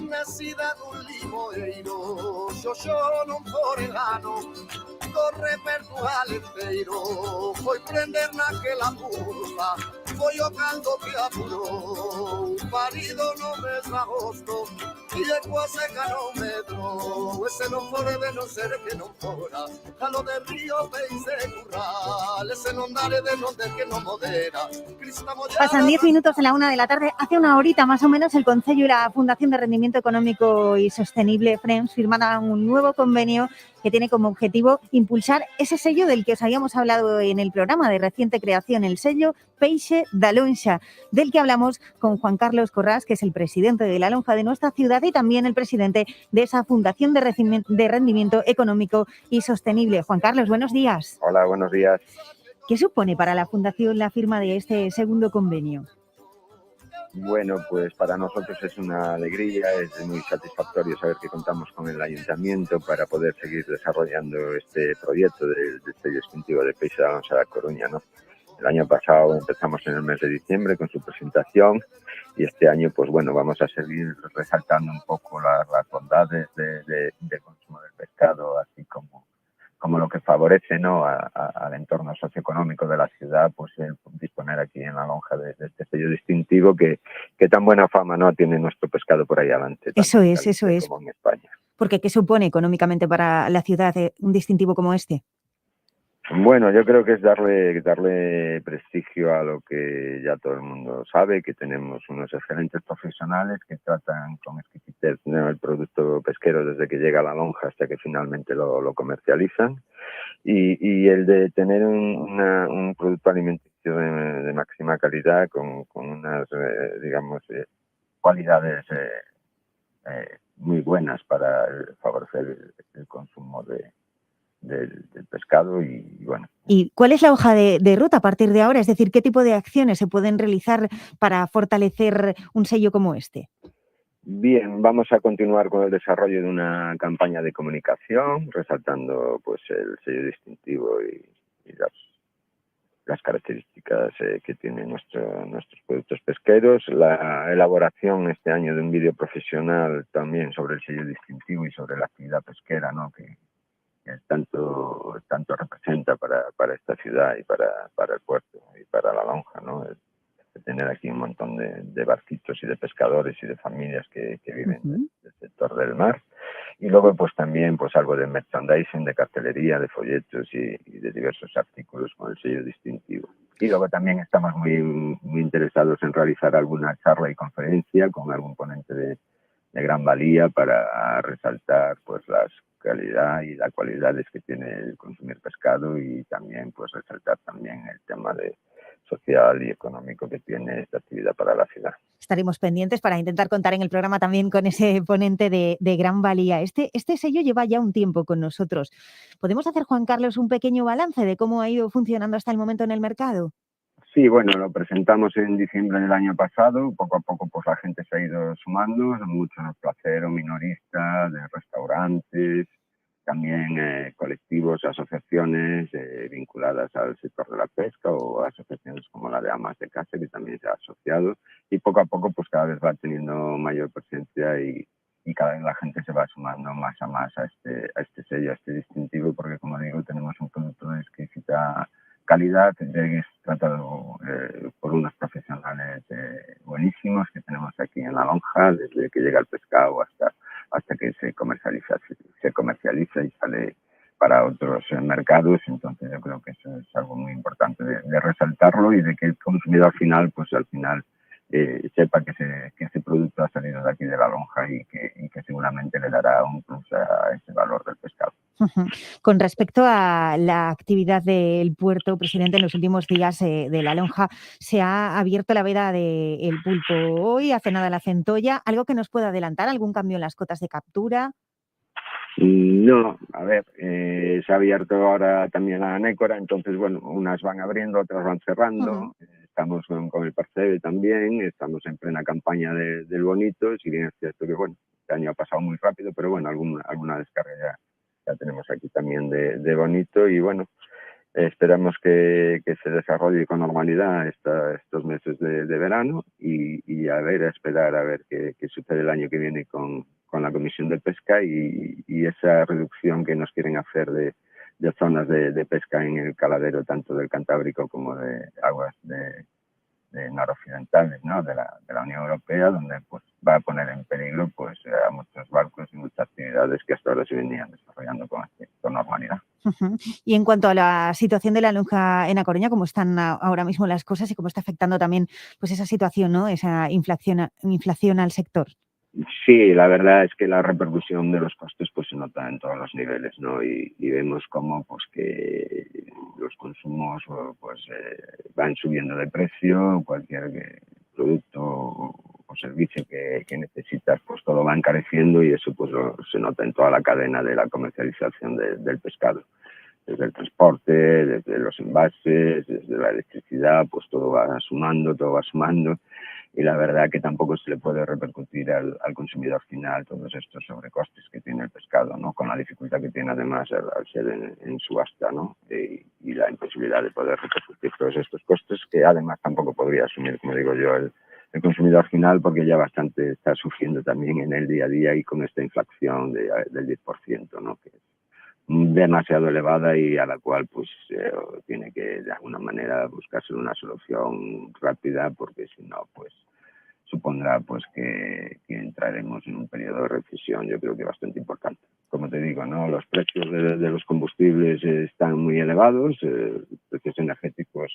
Nacida dun limoeiro, xoxo non por engano, do repertual inteiro foi prender naquela curva, foi o caldo que apurou o marido no mes de agosto e de coa seca non medrou. Ese non pode de non ser que non fora calo de río peixe curral, ese non dare de non ter que non modera. Pasan 10 minutos de la 1 de la tarde. Hace una horita más o menos el Concello y la Fundación de Rendimiento Económico y Sostenible FREMS firmaron un nuevo convenio que tiene como objetivo impulsar ese sello del que os habíamos hablado en el programa de reciente creación, el sello Peixe da Lonxa, del que hablamos con Juan Carlos Corrás, que es el presidente de la lonja de nuestra ciudad y también el presidente de esa Fundación de Rendimiento Económico y Sostenible. Juan Carlos, buenos días. Hola, buenos días. ¿Qué supone para la Fundación la firma de este segundo convenio? Bueno, pues para nosotros es una alegría, es muy satisfactorio saber que contamos con el Ayuntamiento para poder seguir desarrollando este proyecto del sello distintivo de Peixe da Lonxa da Coruña, ¿no? El año pasado empezamos en el mes de diciembre con su presentación y este año, pues bueno, vamos a seguir resaltando un poco las bondades de consumo del pescado, así como lo que favorece, ¿no?, al entorno socioeconómico de la ciudad, pues el disponer aquí en la lonja de este sello distintivo que tan buena fama, ¿no?, tiene nuestro pescado por ahí adelante. Eso es. Como en España. Porque ¿qué supone económicamente para la ciudad un distintivo como este? Bueno, yo creo que es darle prestigio a lo que ya todo el mundo sabe, que tenemos unos excelentes profesionales que tratan con exquisitez, ¿no?, el producto pesquero desde que llega a la lonja hasta que finalmente lo comercializan. Y el de tener un producto alimenticio de máxima calidad con unas, cualidades muy buenas para favorecer el consumo del pescado y bueno. ¿Y cuál es la hoja de ruta a partir de ahora? Es decir, ¿qué tipo de acciones se pueden realizar para fortalecer un sello como este? Bien, vamos a continuar con el desarrollo de una campaña de comunicación, resaltando pues el sello distintivo y las características que tienen nuestros productos pesqueros. La elaboración este año de un vídeo profesional también sobre el sello distintivo y sobre la actividad pesquera, ¿no?, que tanto representa para esta ciudad y para el puerto y para la lonja, ¿no? De tener aquí un montón de barquitos y de pescadores y de familias que viven del sector del mar. Y luego pues también pues algo de merchandising, de cartelería, de folletos y de diversos artículos con el sello distintivo. Y luego también estamos muy interesados en realizar alguna charla y conferencia con algún ponente de gran valía para resaltar pues las calidad y las cualidades que tiene el consumir pescado y también pues resaltar también el tema social y económico que tiene esta actividad para la ciudad. Estaremos pendientes para intentar contar en el programa también con ese ponente de gran valía. Este sello lleva ya un tiempo con nosotros. ¿Podemos hacer, Juan Carlos, un pequeño balance de cómo ha ido funcionando hasta el momento en el mercado? Sí, bueno, lo presentamos en diciembre del año pasado. Poco a poco pues la gente se ha ido sumando, muchos placeros, minoristas, de restaurantes, también colectivos, asociaciones vinculadas al sector de la pesca o asociaciones como la de Amas de Casa, que también se ha asociado. Y poco a poco pues cada vez va teniendo mayor presencia y cada vez la gente se va sumando más a este sello, a este distintivo, porque como digo, tenemos un producto de exquisita calidad que es tratado por unos profesionales buenísimos que tenemos aquí en la lonja, desde que llega el pescado hasta que se comercializa y sale para otros mercados. Entonces yo creo que eso es algo muy importante de resaltarlo y de que el consumidor final sepa que ese producto ha salido de aquí de la lonja y que seguramente le dará un plus a ese valor del pescado. Con respecto a la actividad del puerto, presidente, en los últimos días de la lonja se ha abierto la veda del pulpo hoy, hace nada la centolla. ¿Algo que nos pueda adelantar? ¿Algún cambio en las cotas de captura? No, a ver, se ha abierto ahora también la anécora, entonces, bueno, unas van abriendo, otras van cerrando. Estamos con el Percebe también, estamos en plena campaña del bonito, si bien es cierto que, bueno, este año ha pasado muy rápido, pero bueno, alguna descarga ya tenemos aquí también de bonito y, bueno, esperamos que se desarrolle con normalidad estos meses de verano y esperar a ver qué sucede el año que viene con la Comisión de Pesca y esa reducción que nos quieren hacer zonas de pesca en el caladero, tanto del Cantábrico como de aguas de noroccidentales, ¿no? de la Unión Europea, donde pues va a poner en peligro pues a muchos barcos y muchas actividades que hasta ahora se venían desarrollando con normalidad. Y en cuanto a la situación de la lonja en A Coruña, ¿cómo están ahora mismo las cosas y cómo está afectando también pues esa situación, ¿no? Esa inflación al sector? Sí, la verdad es que la repercusión de los costes pues se nota en todos los niveles, ¿no? Y vemos cómo pues que los consumos pues van subiendo de precio, cualquier producto o servicio que necesitas, pues todo va encareciendo y eso pues se nota en toda la cadena de la comercialización del pescado. Desde el transporte, desde los envases, desde la electricidad, pues todo va sumando. Y la verdad que tampoco se le puede repercutir al consumidor final todos estos sobrecostes que tiene el pescado, ¿no? Con la dificultad que tiene además al ser en subasta, ¿no? Y la imposibilidad de poder repercutir todos estos costes que además tampoco podría asumir, como digo yo, el consumidor final, porque ya bastante está sufriendo también en el día a día y con esta inflación del 10%, ¿no? Que es demasiado elevada y a la cual pues tiene que de alguna manera buscarse una solución rápida, porque si no pues supondrá pues que entraremos en un periodo de recesión, yo creo que bastante importante. Como te digo, ¿no? Los precios de los combustibles están muy elevados, precios energéticos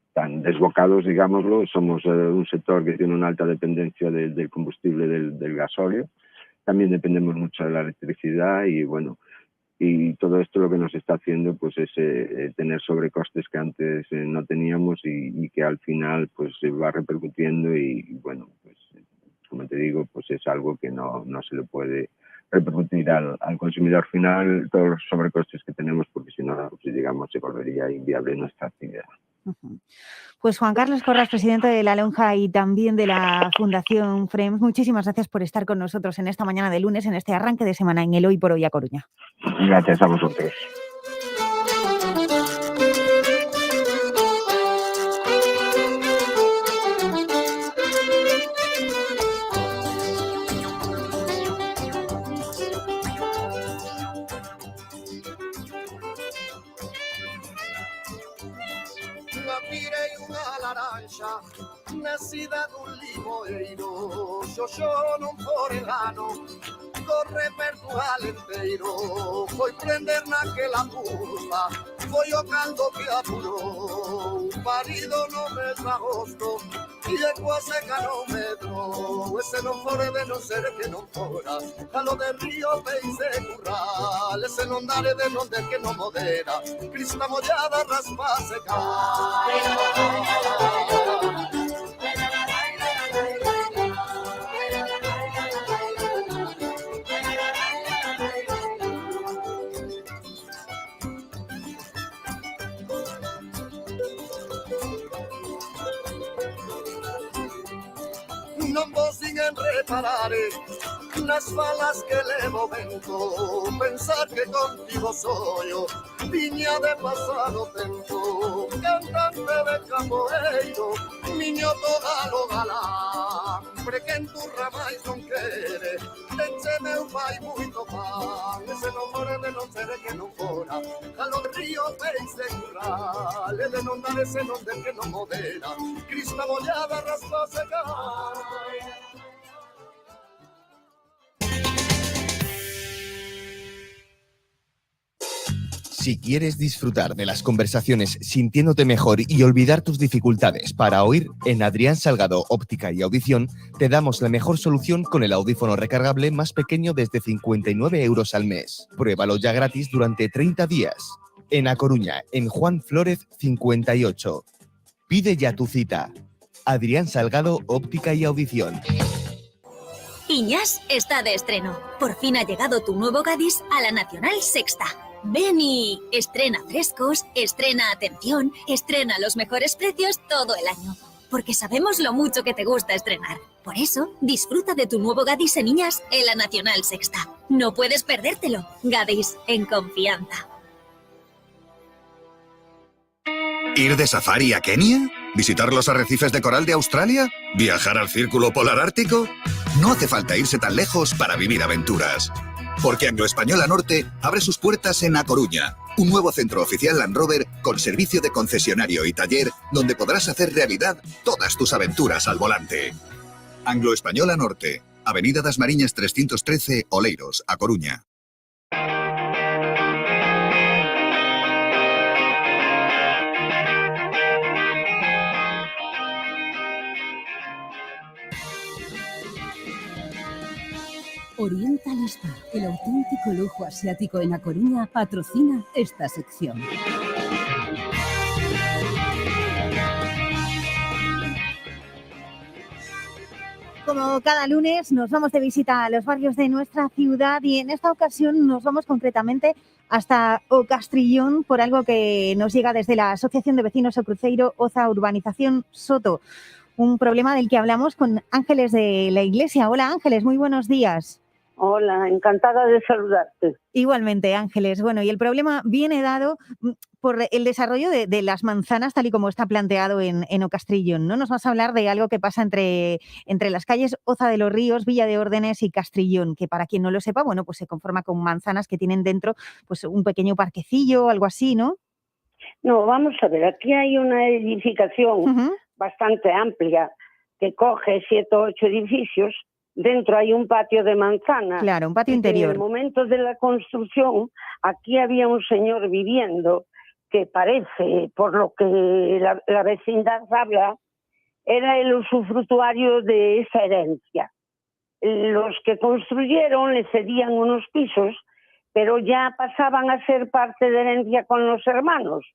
están desbocados, digámoslo. Somos un sector que tiene una alta dependencia del combustible del gasóleo. También dependemos mucho de la electricidad y bueno, y todo esto lo que nos está haciendo pues es tener sobrecostes que antes no teníamos y que al final pues se va repercutiendo y bueno, pues como te digo, pues es algo que no se le puede repercutir al consumidor final todos los sobrecostes que tenemos, porque si no, pues, digamos, se volvería inviable nuestra actividad. Pues Juan Carlos Corras, presidente de la lonja y también de la Fundación FREMS, muchísimas gracias por estar con nosotros en esta mañana de lunes, en este arranque de semana en el Hoy por Hoy A Coruña. Gracias a vosotros. Nacida d'un limoeiro, xo non forelano, corre per tu alenteiro, foi prender naquela curva, foi o caldo que apurou, parido no mes de agosto, e coa seca no metro, ese non fore de non ser que non fora, calo de río peixe curral, ese non dare de non de que non modera, crista mollada raspa seca. Non vos siguen reparare nas falas que levo vento, pensar que contigo soy viña de pasado tempo, cantante de capoeiro, niño togalo galán, prequenturra máis non quere, enche meu pai moito pan, ese non more de non ser que non fora, calo río peixe curral, e de non dar ese non de que non modera, crista mollada raspa seca. Si quieres disfrutar de las conversaciones sintiéndote mejor y olvidar tus dificultades para oír, en Adrián Salgado Óptica y Audición te damos la mejor solución con el audífono recargable más pequeño desde 59 € al mes. Pruébalo ya gratis durante 30 días. En A Coruña, en Juan Flórez 58. Pide ya tu cita. Adrián Salgado Óptica y Audición. Iñas está de estreno. Por fin ha llegado tu nuevo Gadis a la Nacional Sexta. Ven y estrena frescos, estrena atención, estrena los mejores precios todo el año. Porque sabemos lo mucho que te gusta estrenar. Por eso, disfruta de tu nuevo Gadis en Iñas en la Nacional Sexta. No puedes perdértelo. Gadis, en confianza. ¿Ir de safari a Kenia? ¿Visitar los arrecifes de coral de Australia? ¿Viajar al Círculo Polar Ártico? No hace falta irse tan lejos para vivir aventuras. Porque Anglo Española Norte abre sus puertas en A Coruña, un nuevo centro oficial Land Rover con servicio de concesionario y taller donde podrás hacer realidad todas tus aventuras al volante. Anglo Española Norte, Avenida das Mariñas 313, Oleiros, A Coruña. Oriental Spa, el auténtico lujo asiático en A Coruña, patrocina esta sección. Como cada lunes nos vamos de visita a los barrios de nuestra ciudad y en esta ocasión nos vamos concretamente hasta O Castrillón por algo que nos llega desde la Asociación de Vecinos O Cruceiro Oza Urbanización Soto. Un problema del que hablamos con Ángeles de la Iglesia. Hola Ángeles, muy buenos días. Hola, encantada de saludarte. Igualmente, Ángeles. Bueno, y el problema viene dado por el desarrollo de las manzanas tal y como está planteado en O Castrillón, ¿no? Nos vas a hablar de algo que pasa entre las calles Oza de los Ríos, Villa de Órdenes y Castrillón, que para quien no lo sepa, bueno, pues se conforma con manzanas que tienen dentro pues un pequeño parquecillo, algo así, ¿no? No, vamos a ver, aquí hay una edificación bastante amplia que coge 7 o 8 edificios. Dentro hay un patio de manzana. Claro, un patio interior. En el momento de la construcción, aquí había un señor viviendo que parece, por lo que la vecindad habla, era el usufructuario de esa herencia. Los que construyeron le cedían unos pisos, pero ya pasaban a ser parte de herencia con los hermanos,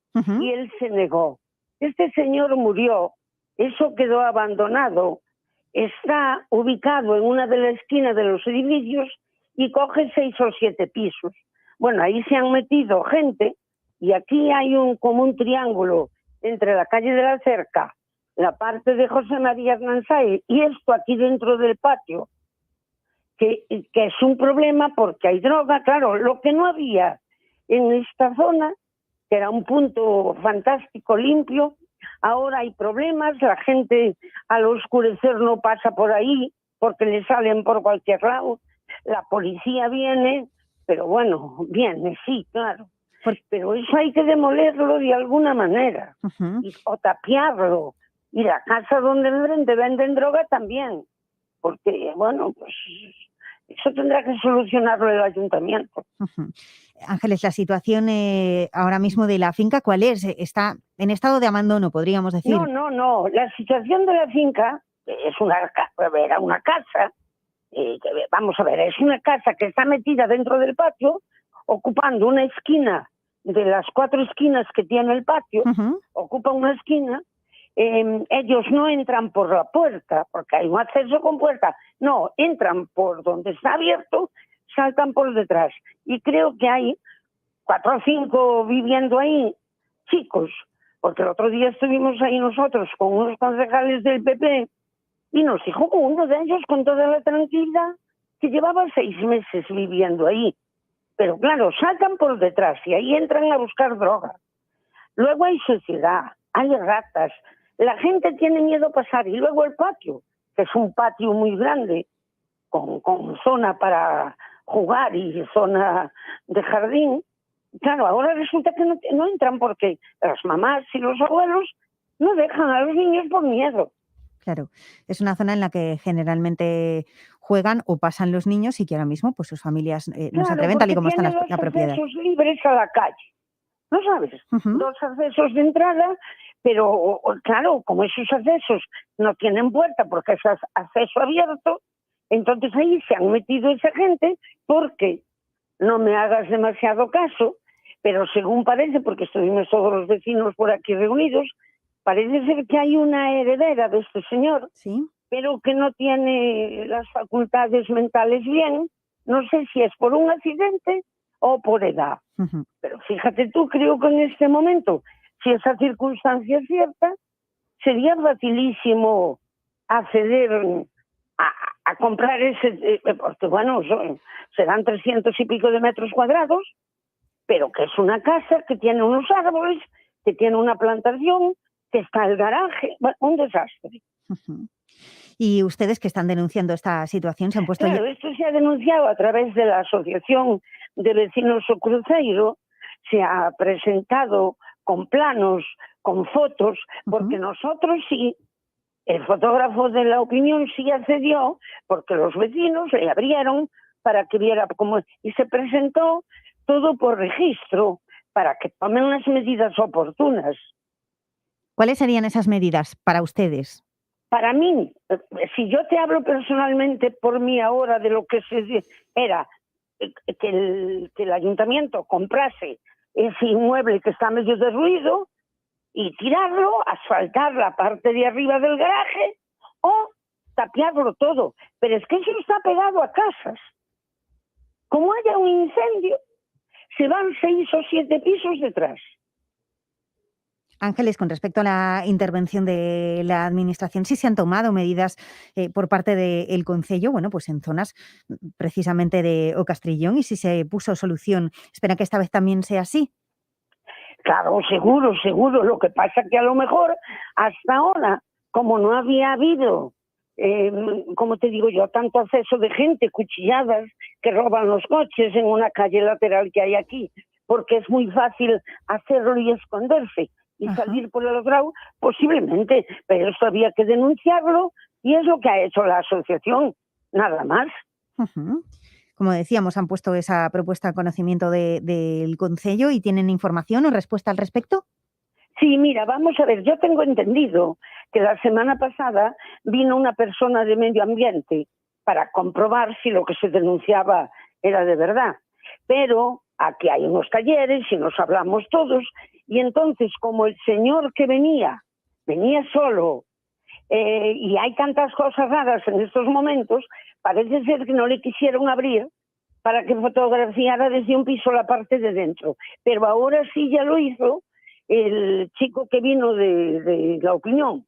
y él se negó. Este señor murió, eso quedó abandonado. Está ubicado en una de las esquinas de los edificios y coge 6 o 7 pisos. Bueno, ahí se han metido gente y aquí hay como un triángulo entre la calle de la Cerca, la parte de José María Arnanzay y esto aquí dentro del patio, que es un problema porque hay droga. Claro, lo que no había en esta zona, que era un punto fantástico, limpio, ahora hay problemas, la gente al oscurecer no pasa por ahí porque le salen por cualquier lado, la policía viene, pero bueno, viene, sí, claro, pero eso hay que demolerlo de alguna manera, o tapiarlo, y la casa donde venden droga también, porque bueno, pues eso tendrá que solucionarlo el ayuntamiento. Ángeles, la situación ahora mismo de la finca, ¿cuál es? ¿Está en estado de abandono, podríamos decir? No. La situación de la finca era una casa, vamos a ver, es una casa que está metida dentro del patio, ocupando una esquina de las 4 esquinas que tiene el patio, ocupa una esquina. Ellos no entran por la puerta, porque hay un acceso con puerta, no, entran por donde está abierto, saltan por detrás. Y creo que hay 4 o 5 viviendo ahí, chicos, porque el otro día estuvimos ahí nosotros con unos concejales del PP y nos dijo uno de ellos con toda la tranquilidad que llevaba 6 meses viviendo ahí. Pero claro, saltan por detrás y ahí entran a buscar droga. Luego hay suciedad, hay ratas, la gente tiene miedo a pasar. Y luego el patio, que es un patio muy grande, con zona para jugar y zona de jardín. Claro, ahora resulta que no entran porque las mamás y los abuelos no dejan a los niños por miedo. Claro, es una zona en la que generalmente juegan o pasan los niños y que ahora mismo pues sus familias no se atreven tal y como está la propiedad. Accesos libres a la calle, ¿no sabes? 2 accesos de entrada, pero claro, como esos accesos no tienen puerta porque es acceso abierto, entonces ahí se han metido esa gente porque, no me hagas demasiado caso, pero según parece, porque estuvimos todos los vecinos por aquí reunidos, parece ser que hay una heredera de este señor, pero que no tiene las facultades mentales bien. No sé si es por un accidente o por edad. Pero fíjate tú, creo que en este momento, si esa circunstancia es cierta, sería facilísimo acceder a comprar ese, porque bueno, serán 300 y pico de metros cuadrados, pero que es una casa que tiene unos árboles, que tiene una plantación, que está el garaje, bueno, un desastre. Y ustedes que están denunciando esta situación se han puesto... Claro, esto se ha denunciado a través de la Asociación de Vecinos do Cruceiro, se ha presentado con planos, con fotos, porque nosotros sí, el fotógrafo de La Opinión sí accedió, porque los vecinos le abrieron para que viera cómo... Y se presentó todo por registro, para que tomen las medidas oportunas. ¿Cuáles serían esas medidas para ustedes? Para mí, si yo te hablo personalmente por mí ahora de lo que era que el ayuntamiento comprase ese inmueble que está medio derruido y tirarlo, asfaltar la parte de arriba del garaje o tapiarlo todo. Pero es que eso está pegado a casas. Como haya un incendio, se van 6 o 7 pisos detrás. Ángeles, con respecto a la intervención de la Administración, sí se han tomado medidas por parte del Concello, bueno, pues en zonas precisamente de O Castrillón, y si se puso solución, ¿espera que esta vez también sea así? Claro, seguro. Lo que pasa que a lo mejor hasta ahora, como no había habido, como te digo yo, tanto acceso de gente, cuchilladas, que roban los coches en una calle lateral que hay aquí, porque es muy fácil hacerlo y esconderse y salir por el grau, posiblemente, pero esto había que denunciarlo y es lo que ha hecho la asociación, nada más. Como decíamos, han puesto esa propuesta a conocimiento del Concello y ¿tienen información o respuesta al respecto? Sí, mira, vamos a ver, yo tengo entendido que la semana pasada vino una persona de medio ambiente para comprobar si lo que se denunciaba era de verdad, pero aquí hay unos talleres y nos hablamos todos, y entonces como el señor que venía solo, y hay tantas cosas raras en estos momentos, parece ser que no le quisieron abrir para que fotografiara desde un piso la parte de dentro, pero ahora sí ya lo hizo el chico que vino de La Opinión,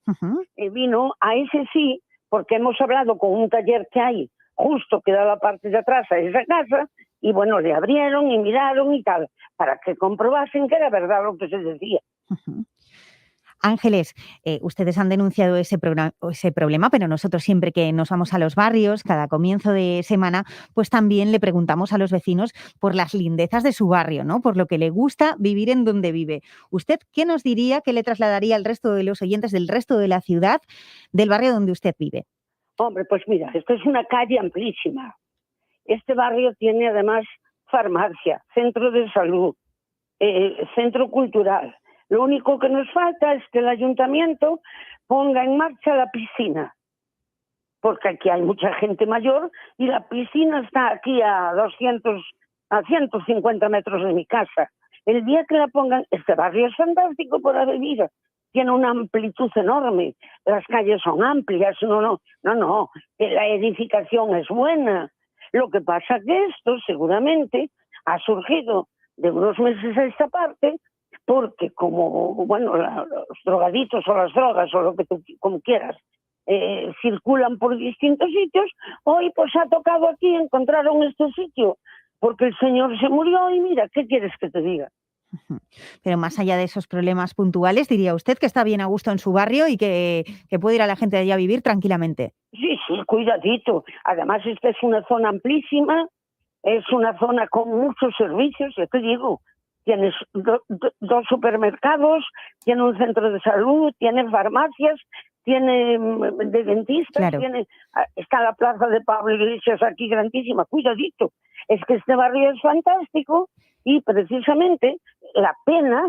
vino a ese sí, porque hemos hablado con un taller que hay justo que da la parte de atrás a esa casa, y bueno, le abrieron y miraron y tal, para que comprobasen que era verdad lo que se decía. Ángeles, ustedes han denunciado ese problema, pero nosotros siempre que nos vamos a los barrios, cada comienzo de semana, pues también le preguntamos a los vecinos por las lindezas de su barrio, ¿no? Por lo que le gusta vivir en donde vive. ¿Usted qué nos diría, qué le trasladaría al resto de los oyentes del resto de la ciudad, del barrio donde usted vive? Hombre, pues mira, esto es una calle amplísima. Este barrio tiene además farmacia, centro de salud, centro cultural. Lo único que nos falta es que el ayuntamiento ponga en marcha la piscina, porque aquí hay mucha gente mayor y la piscina está aquí a 150 metros de mi casa. El día que la pongan, este barrio es fantástico por avenida, tiene una amplitud enorme, las calles son amplias, no, la edificación es buena. Lo que pasa que esto seguramente ha surgido de unos meses a esta parte, porque como, bueno, los drogaditos o las drogas o lo que tú como quieras, circulan por distintos sitios, hoy pues ha tocado aquí, encontraron este sitio, porque el señor se murió y mira, ¿qué quieres que te diga? Pero más allá de esos problemas puntuales, diría usted que está bien a gusto en su barrio y que puede ir a la gente de allá a vivir tranquilamente. Sí, cuidadito. Además, esta es una zona amplísima, es una zona con muchos servicios, ya te digo. Tienes dos supermercados, tiene un centro de salud, tiene farmacias, tiene de dentistas, claro. Está la plaza de Pablo Iglesias aquí grandísima, cuidadito. Es que este barrio es fantástico y precisamente la pena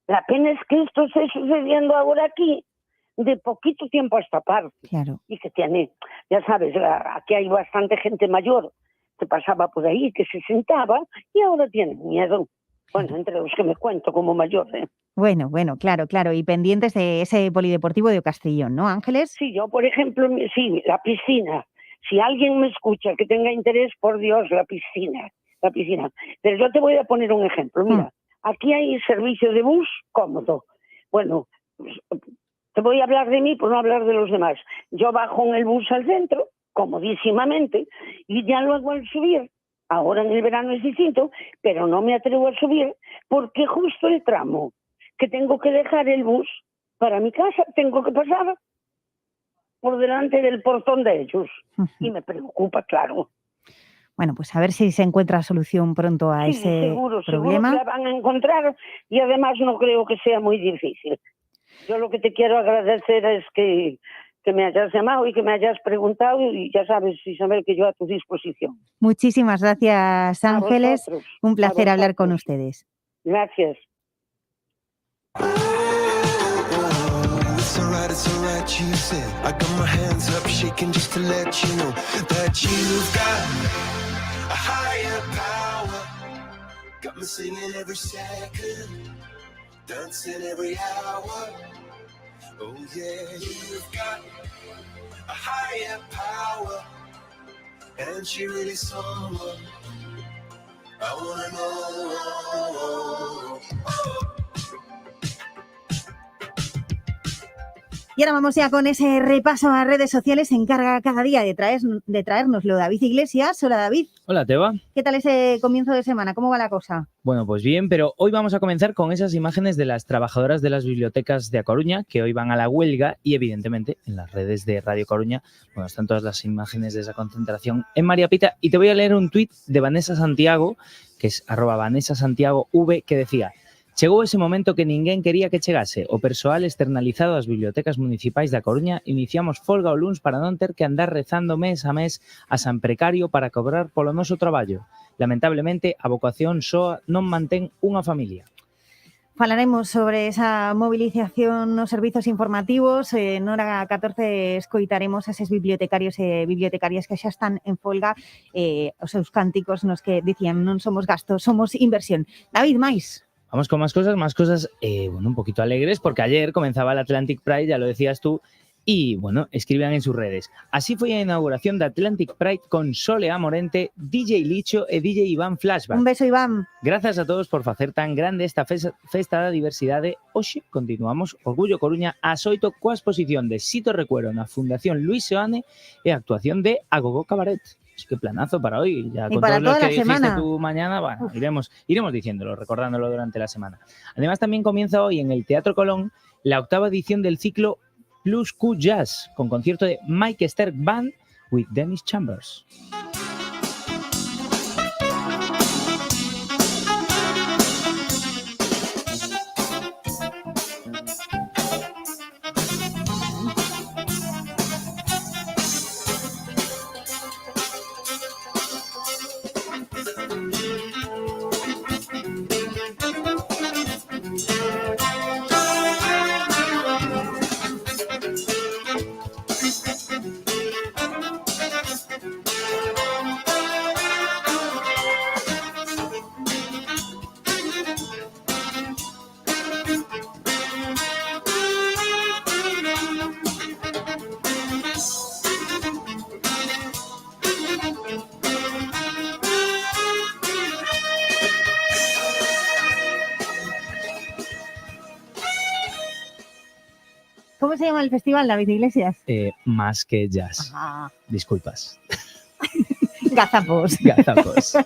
es que esto esté sucediendo ahora aquí de poquito tiempo a esta parte. Claro. Y que tiene, ya sabes, aquí hay bastante gente mayor que pasaba por ahí, que se sentaba y ahora tienen miedo. Bueno, entre los que me cuento como mayor, ¿eh? Bueno, claro. Y pendientes de ese polideportivo de O Castrillón, ¿no, Ángeles? Sí, yo, por ejemplo, sí, la piscina. Si alguien me escucha que tenga interés, por Dios, la piscina. Pero yo te voy a poner un ejemplo. Mira, aquí hay servicio de bus cómodo. Bueno, te voy a hablar de mí por no hablar de los demás. Yo bajo en el bus al centro, comodísimamente, y ya luego al subir, ahora en el verano es distinto, pero no me atrevo a subir porque justo el tramo que tengo que dejar el bus para mi casa, tengo que pasar por delante del portón de ellos. Y me preocupa, claro. Bueno, pues a ver si se encuentra solución pronto a Sí, ese seguro problema. que la van a encontrar y además no creo que sea muy difícil. Yo lo que te quiero agradecer es que me hayas llamado y que me hayas preguntado y ya sabes, Isabel, que yo a tu disposición. Muchísimas gracias, Ángeles. vosotros, Un placer a hablar con vosotros. ustedes. Gracias. It's alright, you said. I got my hands up, shaking just to let you know that you've got a higher power. Got me singing every second, dancing every hour. Oh yeah, you've got a higher power, and she really someone I wanna know. Y ahora vamos ya con ese repaso a redes sociales. Se encarga cada día de traérnoslo David Iglesias. Hola, David. Hola, Teba. ¿Qué tal ese comienzo de semana? ¿Cómo va la cosa? Bueno, pues bien, pero hoy vamos a comenzar con esas imágenes de las trabajadoras de las bibliotecas de A Coruña que hoy van a la huelga y evidentemente en las redes de Radio Coruña, bueno, están todas las imágenes de esa concentración en María Pita y te voy a leer un tuit de Vanessa Santiago, que es @VanessaSantiagoV, que decía: chegou ese momento que ninguén quería que chegase. O persoal externalizado ás bibliotecas municipais da Coruña iniciamos folga o luns para non ter que andar rezando mes a mes a San Precario para cobrar polo noso traballo. Lamentablemente, a vocación só non mantén unha familia. Falaremos sobre esa movilización nos servizos informativos. En hora 14 escoitaremos a eses bibliotecarios e bibliotecarias que xa están en folga. Os seus cánticos nos que dicían non somos gasto, somos inversión. David, máis. Vamos con más cosas, bueno, un poquito alegres, porque ayer comenzaba el Atlantic Pride, ya lo decías tú, y bueno, escriban en sus redes. Así fue a inauguración de Atlantic Pride con Sole Amorente, DJ Licho e DJ Iván Flashback. Un beso, Iván. Gracias a todos por facer tan grande esta festa da diversidade. Hoxe continuamos Orgullo Coruña ás 8 coa exposición de Sito Recuero na Fundación Luis Seoane e a actuación de Agogó Cabaret. Es que planazo para hoy. Ya con para todos los toda que la dijiste semana. tú mañana, bueno, iremos diciéndolo, recordándolo durante la semana. Además, también comienza hoy en el Teatro Colón la 8ª edición del ciclo Plus Q Jazz, con concierto de Mike Sterk Band with Dennis Chambers. ¿Cómo se llama el festival, David Iglesias? Más que jazz. Ah, Disculpas. gazapos. Gazapos.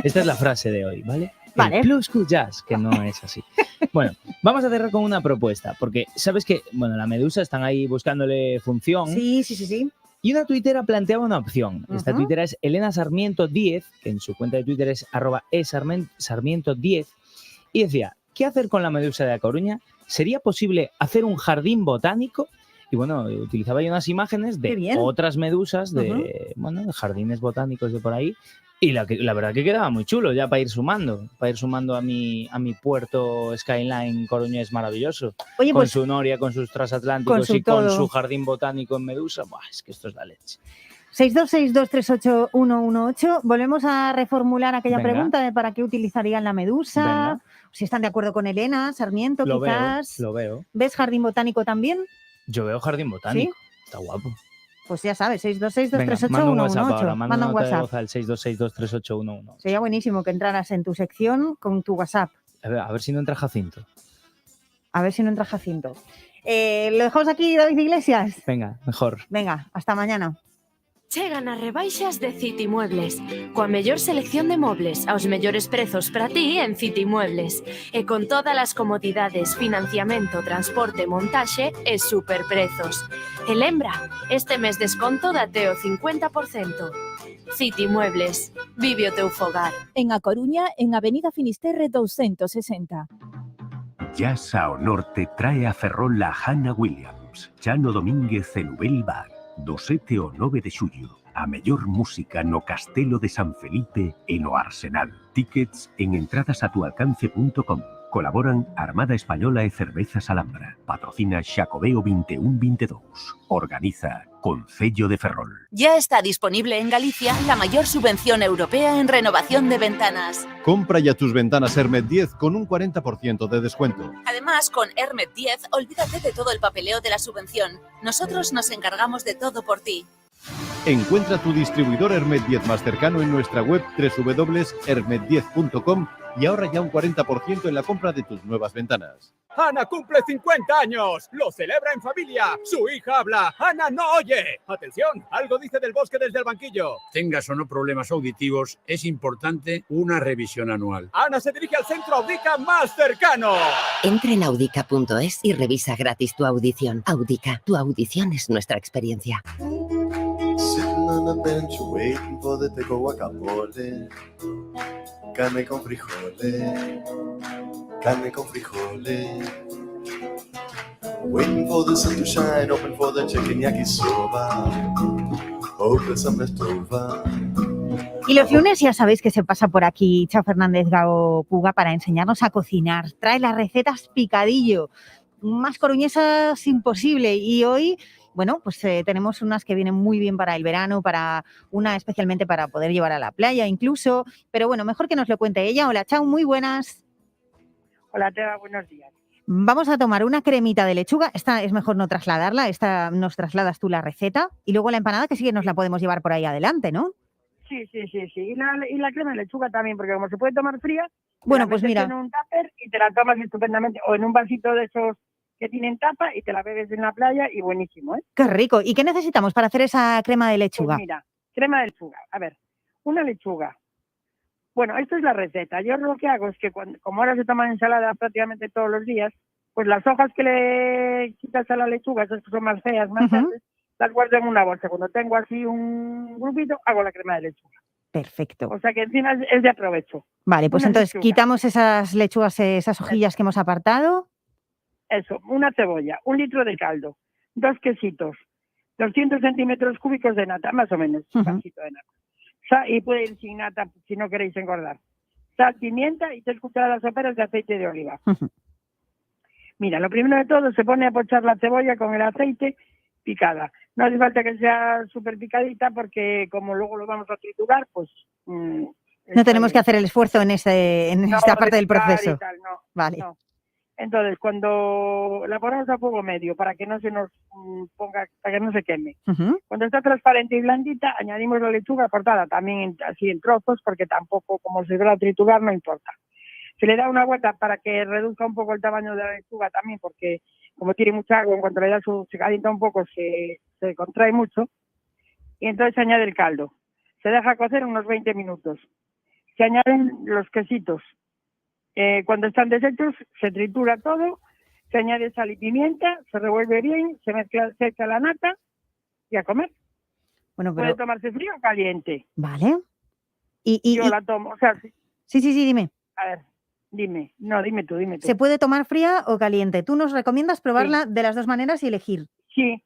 Esta es la frase de hoy, ¿vale? Vale. El Plus Q Jazz, que no es así. Bueno, vamos a cerrar con una propuesta, porque sabes que, bueno, la Medusa están ahí buscándole función. Sí. Y una tuitera planteaba una opción. Esta Ujú. tuitera es Elena Sarmiento 10, que en su cuenta de Twitter es @Sarmiento10, y decía: ¿qué hacer con la Medusa de A Coruña? ¿Sería posible hacer un jardín botánico? Y bueno, utilizaba yo unas imágenes Qué de bien. otras medusas, de, bueno, de jardines botánicos de por ahí. Y la verdad que quedaba muy chulo ya para ir sumando a mi puerto Skyline coruñés maravilloso. Oye, con pues, su noria, con sus transatlánticos con su y con todo. su jardín botánico en Medusa. Buah, es que esto es la leche. 626238118. Volvemos a reformular aquella Venga. pregunta de para qué utilizarían la medusa. Venga. Si están de acuerdo con Elena, Sarmiento, Lo quizás. veo, lo veo. ¿Ves jardín botánico también? Yo veo jardín botánico. Está guapo. Pues ya sabes, Venga, 626238118. manda un WhatsApp ahora, Manda manda un una nota de WhatsApp. voz al 626238118. Sería buenísimo que entraras en tu sección con tu WhatsApp. A ver si no entra Jacinto. A ver si no entra Jacinto. Lo dejamos aquí, David Iglesias. Venga, mejor. Venga, hasta mañana. Chegan as rebaixas de City Muebles, coa mellor selección de mobles aos mellores prezos para ti en City Muebles e con todas as comodidades, financiamento, transporte, montaxe e superprezos. E lembra, este mes desconto date o 50%. City Muebles, vive o teu fogar. En A Coruña, en Avenida Finisterre 260. Jazz ao Norte trae a Ferrol a Hannah Williams, Chano Domínguez e Nubel Bar. Do 7 ao 9 de xullo, a mellor música no Castelo de San Felipe e no Arsenal. Tickets en entradasatualcance.com. Colaboran Armada Española e Cervezas Alhambra. Patrocina Xacobeo 2122. Organiza Concello de Ferrol. Ya está disponible en Galicia la mayor subvención europea en renovación de ventanas. Compra ya tus ventanas Hermet 10 con un 40% de descuento. Además, con Hermet 10, olvídate de todo el papeleo de la subvención. Nosotros nos encargamos de todo por ti. Encuentra tu distribuidor Hermet 10 más cercano en nuestra web www.hermet10.com y ahorra ya un 40% en la compra de tus nuevas ventanas. Ana cumple 50 años. Lo celebra en familia. Su hija habla. Ana no oye. Atención, algo dice del bosque desde el banquillo. Tengas o no problemas auditivos, es importante una revisión anual. Ana se dirige al centro Audica más cercano. Entra en audica.es y revisa gratis tu audición. Audica, tu audición es nuestra experiencia. Sitting on a bench waiting for the pico guacamole. Carne con frijoles. Carne con frijoles. Waiting for the sun to shine, open for the chicken yakisoba. Open some estoba. Y los lunes ya sabéis que se pasa por aquí Chao Fernández Gao Puga para enseñarnos a cocinar. Trae las recetas picadillo. Más coruñesas imposible. Y hoy, bueno, pues tenemos unas que vienen muy bien para el verano, para una especialmente para poder llevar a la playa incluso. Pero bueno, mejor que nos lo cuente ella. Hola, Chao, muy buenas. Hola, Teba, buenos días. Vamos a tomar una cremita de lechuga. Esta es mejor no trasladarla. Esta nos trasladas tú la receta. Y luego la empanada, que sí que nos la podemos llevar por ahí adelante, ¿no? Sí. Y la crema de lechuga también, porque como se puede tomar fría, bueno, la pues metes mira, en un tupper y te la tomas estupendamente, o en un vasito de esos que tienen tapa y te la bebes en la playa y buenísimo, ¿eh? Qué rico. ¿Y qué necesitamos para hacer esa crema de lechuga? Pues mira, crema de lechuga. A ver, una lechuga. Bueno, esto es la receta. Yo lo que hago es que como ahora se toman ensaladas prácticamente todos los días, pues las hojas que le quitas a la lechuga, esas que son más feas, más verdes, las guardo en una bolsa. Cuando tengo así un grupito, hago la crema de lechuga. Perfecto. O sea que encima es de aprovecho. Vale, pues Una entonces lechuga. quitamos esas lechugas, esas hojillas que hemos apartado. Eso, una cebolla, 1 litro de caldo, 2 quesitos, 200 centímetros cúbicos de nata, más o menos, un vasito de nata. Y puede ir sin nata si no queréis engordar. Sal, pimienta y 3 cucharadas soperas de aceite de oliva. Mira, lo primero de todo se pone a pochar la cebolla con el aceite picada. No hace falta que sea súper picadita porque como luego lo vamos a triturar, pues... no tenemos que hacer el esfuerzo en esta parte del proceso. Tal, no, vale. No. Entonces, cuando la ponemos a fuego medio para que no se nos ponga, para que no se queme. Cuando está transparente y blandita, añadimos la lechuga cortada también así en trozos, porque tampoco, como se va a triturar, no importa. Se le da una vuelta para que reduzca un poco el tamaño de la lechuga también, porque como tiene mucha agua, en cuanto le da se calienta un poco, se contrae mucho. Y entonces se añade el caldo. Se deja cocer unos 20 minutos. Se añaden los quesitos. Cuando están deshechos, se tritura todo, se añade sal y pimienta, se revuelve bien, se echa la nata y a comer. Bueno, pero... Puede tomarse frío o caliente. Vale. Yo la tomo, o sea... Sí, dime. A ver, dime. No, dime tú. ¿Se puede tomar fría o caliente? ¿Tú nos recomiendas probarla de las dos maneras y elegir? Sí,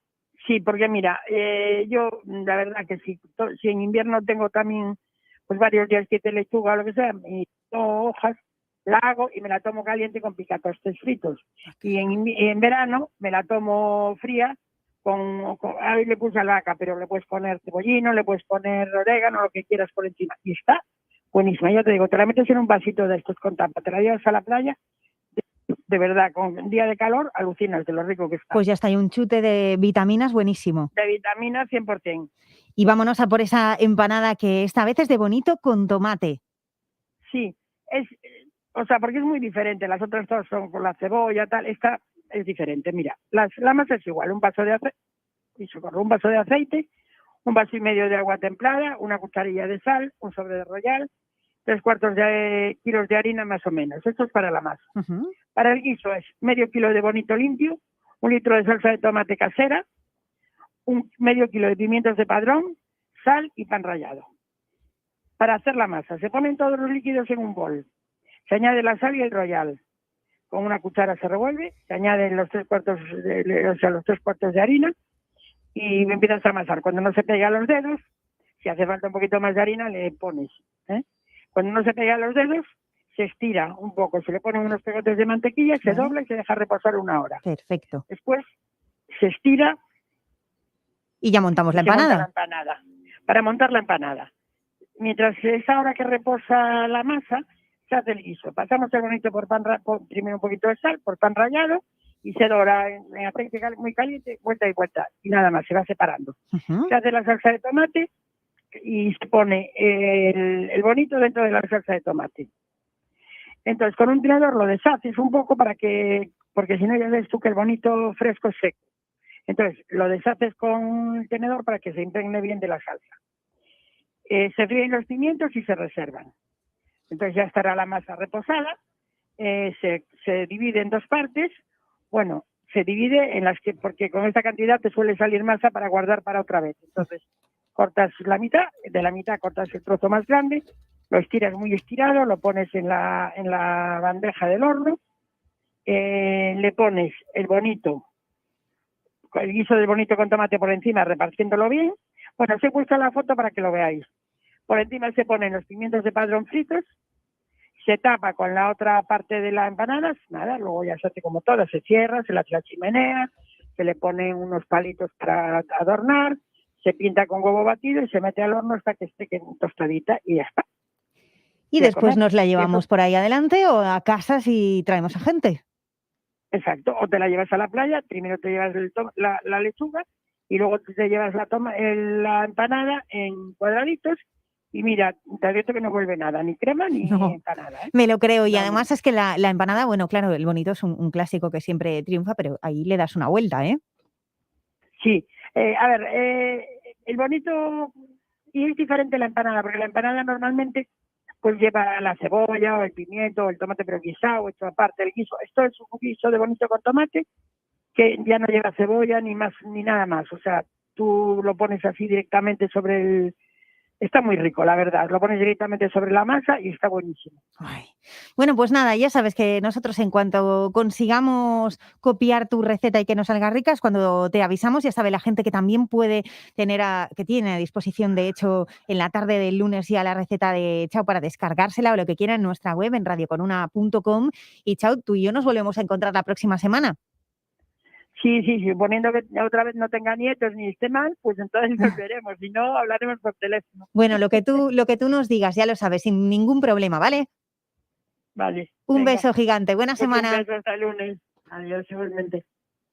porque mira, yo la verdad que si en invierno tengo también pues varios días que te lechuga o lo que sea, y hojas, la hago y me la tomo caliente con picatostes fritos. Y en verano me la tomo fría a ver, le puse albahaca, pero le puedes poner cebollino, le puedes poner orégano, lo que quieras por encima. Y está buenísima. Ya te digo, te la metes en un vasito de estos con tapa, te la llevas a la playa, de verdad, con un día de calor, alucinas de lo rico que está. Pues ya está, hay un chute de vitaminas buenísimo. De vitaminas 100%. Y vámonos a por esa empanada que esta vez es de bonito con tomate. Sí, o sea, porque es muy diferente. Las otras dos son con la cebolla, tal. Esta es diferente. Mira, la masa es igual. Un vaso de aceite, un vaso y medio de agua templada, una cucharilla de sal, un sobre de Royal, 3/4 de kilos de harina más o menos. Esto es para la masa. Para el guiso es medio kilo de bonito limpio, 1 litro de salsa de tomate casera, medio kilo de pimientos de padrón, sal y pan rallado. Para hacer la masa, se ponen todos los líquidos en un bol. Se añade la sal y el Royal. Con una cuchara se revuelve, se añaden los 3/4 de harina y empiezas a amasar. Cuando no se pega a los dedos, si hace falta un poquito más de harina, le pones. Cuando no se pega a los dedos, se estira un poco, se le ponen unos pegotes de mantequilla, se dobla y se deja reposar 1 hora. Perfecto. Después se estira y ya montamos la empanada. Para montar la empanada. Mientras esa hora que reposa la masa, se hace el guiso. Pasamos el bonito por primero un poquito de sal, por pan rallado, y se dora en aceite muy caliente, vuelta y vuelta. Y nada más, se va separando. Se hace la salsa de tomate y se pone el bonito dentro de la salsa de tomate. Entonces, con un tenedor lo deshaces un poco porque si no ya ves tú que el bonito fresco es seco. Entonces, lo deshaces con el tenedor para que se impregne bien de la salsa. Se fríen los pimientos y se reservan. Entonces ya estará la masa reposada. Se divide en 2 partes. Bueno, se divide en las que, porque con esta cantidad te suele salir masa para guardar para otra vez. Entonces, cortas la mitad, de la mitad cortas el trozo más grande, lo estiras muy estirado, lo pones en la bandeja del horno, le pones el bonito, el guiso del bonito con tomate por encima, repartiéndolo bien. Bueno, os he puesto la foto para que lo veáis. Por encima se ponen los pimientos de padrón fritos, se tapa con la otra parte de la empanada, nada, luego ya se hace como todo, se cierra, se le hace la chimenea, se le ponen unos palitos para adornar, se pinta con huevo batido y se mete al horno hasta que esté tostadita y ya está. Y después nos la llevamos por ahí adelante o a casa si traemos a gente. Exacto, o te la llevas a la playa, primero te llevas la lechuga y luego te llevas la empanada en cuadraditos. Y mira, te advierto que no vuelve nada, ni crema ni empanada. Me lo creo, y además es que la empanada, bueno, claro, el bonito es un clásico que siempre triunfa, pero ahí le das una vuelta, ¿eh? Sí, a ver, el bonito, y es diferente la empanada, porque la empanada normalmente pues lleva la cebolla o el pimiento o el tomate pero guisado, hecho aparte el guiso. Esto es un guiso de bonito con tomate que ya no lleva cebolla ni nada más, o sea, tú lo pones así directamente sobre el... Está muy rico, la verdad. Lo pones directamente sobre la masa y está buenísimo. Ay. Bueno, pues nada, ya sabes que nosotros en cuanto consigamos copiar tu receta y que nos salga rica es cuando te avisamos. Ya sabe la gente que también puede que tiene a disposición, de hecho, en la tarde del lunes ya la receta de Chao para descargársela o lo que quiera en nuestra web, en radioconuna.com. Y Chao, tú y yo nos volvemos a encontrar la próxima semana. Sí, suponiendo que otra vez no tenga nietos ni esté mal, pues entonces nos veremos, si no hablaremos por teléfono. Bueno, lo que tú nos digas, ya lo sabes, sin ningún problema, ¿vale? Vale. Un beso gigante, buena Pues semana. Un beso hasta el lunes. Adiós, igualmente.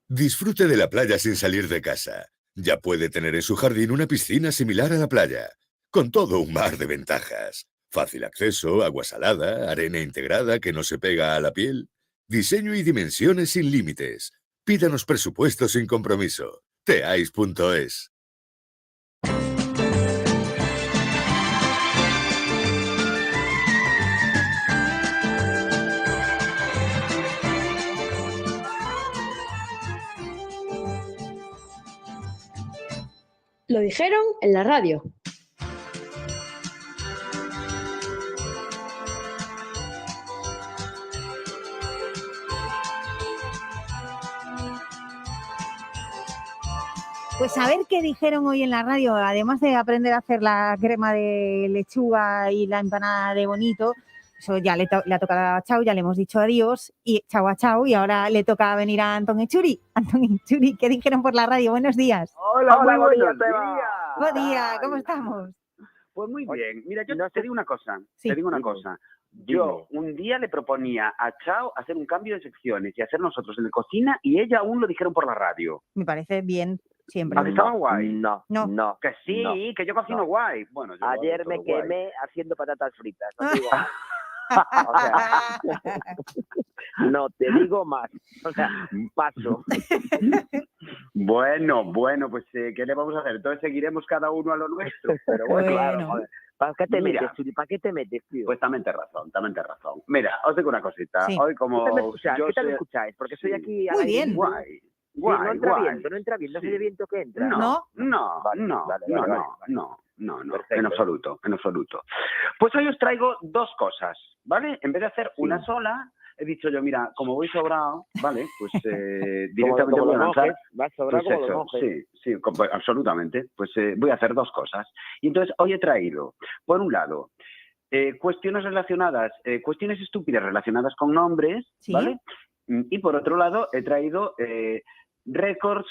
Disfrute de la playa sin salir de casa. Ya puede tener en su jardín una piscina similar a la playa, con todo un mar de ventajas. Fácil acceso, agua salada, arena integrada que no se pega a la piel, diseño y dimensiones sin límites. Pídanos presupuesto sin compromiso. Teais.es. Lo dijeron en la radio. Pues a ver qué dijeron hoy en la radio, además de aprender a hacer la crema de lechuga y la empanada de bonito. Eso ya le ha tocado a Chao, ya le hemos dicho adiós, y chao a Chao, y ahora le toca venir a Antón Echuri. Antón Echuri, ¿qué dijeron por la radio? Buenos días. Hola, muy buenos días. Buen día, ¿cómo estamos? Pues muy bien. Mira, yo te digo una cosa. Sí. Te digo una cosa. Yo un día le proponía a Chao hacer un cambio de secciones y hacer nosotros en la cocina, y ella aún lo dijeron por la radio. Me parece bien, siempre. ¿A que estaba guay? No. Que sí, no, que yo cocino guay. Bueno, yo ayer hago me todo guay. quemé haciendo patatas fritas. No te digo más. O sea, no te digo más. O sea, paso. Bueno, pues ¿qué le vamos a hacer? Entonces seguiremos cada uno a lo nuestro. Pero bueno, claro, joder. ¿Para qué te metes, Churi? ¿Para qué te metes, tío? Pues también te razón. Mira, os digo una cosita. Sí. Hoy como... ¿Qué tal me escucháis? Porque estoy aquí... Muy bien. Guay. Sí, no entra viento, no sé de viento que entra. No, en absoluto. Pues hoy os traigo dos cosas, ¿vale? En vez de hacer una sola, he dicho yo, mira, como voy sobrado, ¿vale? Pues directamente voy a lanzar... Vas sobrado como los monjes. Sí, absolutamente. Pues voy a hacer dos cosas. Y entonces hoy he traído, por un lado, cuestiones estúpidas relacionadas con nombres, ¿vale? Y por otro lado, he traído récords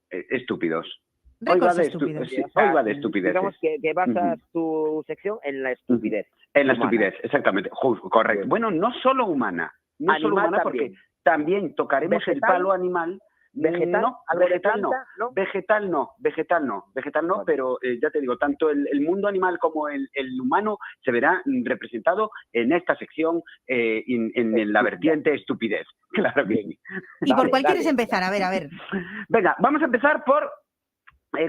estúpidos. Hoy va de estupidez. Digamos que basas tu sección en la estupidez. En la estupidez, exactamente. Correcto. Bueno, no solo humana. No solo humana, porque también tocaremos el palo animal. ¿Vegetal? Vegetal no, pero ya te digo, tanto el mundo animal como el humano se verá representado en esta sección en la vertiente estupidez. Claro que sí. ¿Y por cuál quieres empezar? A ver. Venga, vamos a empezar por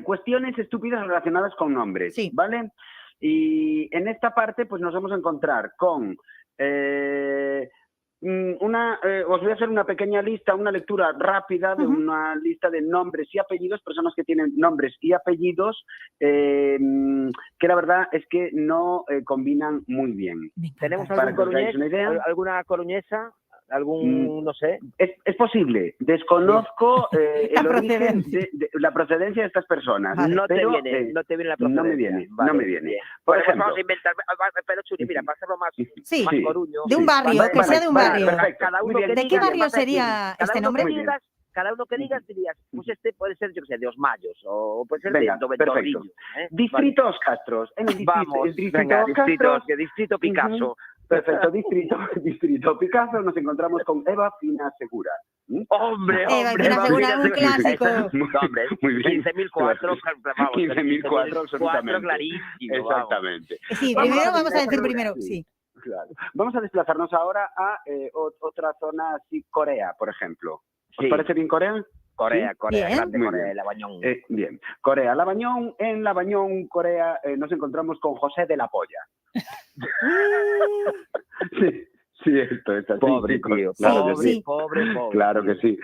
cuestiones estúpidas relacionadas con nombres, ¿vale? Y en esta parte pues nos vamos a encontrar con... os voy a hacer una pequeña lista, una lectura rápida de una lista de nombres y apellidos, personas que tienen nombres y apellidos que la verdad es que no combinan muy bien. ¿Tenemos algún coruñés, alguna coruñesa? No sé. Es posible. Desconozco el origen la procedencia de estas personas. No te viene la procedencia. No me viene. Por ejemplo, vamos a inventar, pero Churi, mira, para hacerlo más coruño. De un barrio, que sea de un barrio. ¿De qué barrio sería este nombre? Cada uno que digas dirías, pues este puede ser, yo que sé, de Osmayos, o puede ser de Ventorrillo. Distritos Castros. En el distrito Picasso. Perfecto, distrito Picasso, nos encontramos con Eva Fina Segura. ¡Hombre! Eva Fina Segura, un clásico. Hombre, muy bien. 15.004, 15.004, absolutamente. Clarísimo. Exactamente. Sí, primero vamos a decir primero, sí. Claro. Vamos a desplazarnos ahora a otra zona así, Corea, por ejemplo. ¿Os parece bien Corea? Corea, grande Corea, Lavañón. Bien, Corea, Lavañón. En Lavañón, Corea, nos encontramos con José de la Polla. Sí, esto es así. Pobre, tío. Pobre. Claro que sí.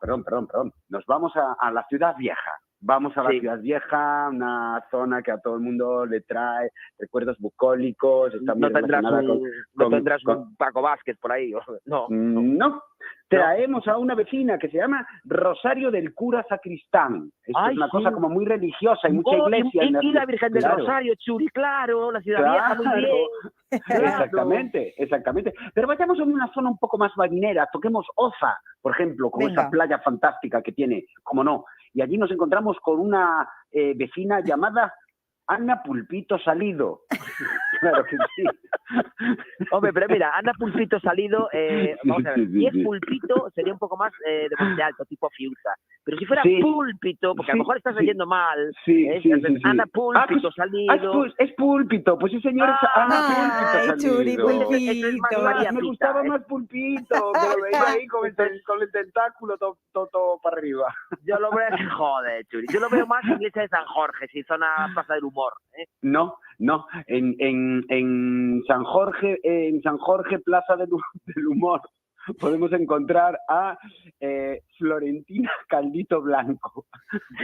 Perdón. Nos vamos a la Ciudad Vieja. Vamos a la Ciudad Vieja, una zona que a todo el mundo le trae recuerdos bucólicos. Está muy no tendrás un Paco Vázquez por ahí. No. Traemos a una vecina que se llama Rosario del Cura Sacristán. Esto es una cosa como muy religiosa, hay mucha iglesia. Y la Virgen del Rosario, Churi, claro, la Ciudad Vieja, muy bien. Exactamente. Pero vayamos a una zona un poco más marinera, toquemos Oza, por ejemplo, con esa playa fantástica que tiene, como no. Y allí nos encontramos con una vecina llamada Ana Pulpito Salido. Claro que sí. Hombre, pero mira, Ana Pulpito Salido, vamos a ver, si es Pulpito sería un poco más de Monte Alto, tipo Fiuta. Pero si fuera Púlpito, porque a lo mejor estás leyendo mal, Ana Pulpito Salido. Es Púlpito, pues sí señor, es Ana Pulpito Salido. Me gustaba más Pulpito, que lo veía ahí con el tentáculo todo para arriba. Yo lo veo, joder, Churi, yo lo veo más en Iglesia de San Jorge, si zona Plaza del Humor. No, en San Jorge, Plaza del Humor, podemos encontrar a Florentina Caldito Blanco.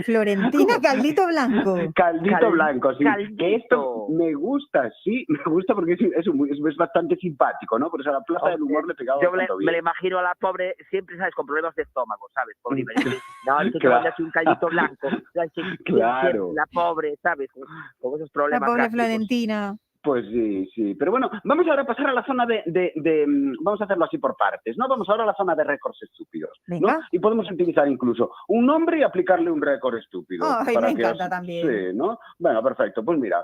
Florentina Caldito Blanco. Caldito Blanco, sí. Que esto me gusta porque es bastante simpático, ¿no? Por eso a la Plaza del Humor le pegaba bastante bien. Me le imagino a la pobre, siempre, ¿sabes? Con problemas de estómago, ¿sabes? Pobre, no, es que te vayas un Caldito Blanco. Claro. La pobre, ¿sabes? Con esos problemas. La pobre gástricos. Florentina. Pues sí. Pero bueno, vamos ahora a pasar a la zona vamos a hacerlo así por partes, ¿no? Vamos ahora a la zona de récords estúpidos, ¿no? Y podemos utilizar incluso un nombre y aplicarle un récord estúpido. Ay, me encanta también. Sí, ¿no? Bueno, perfecto. Pues mira,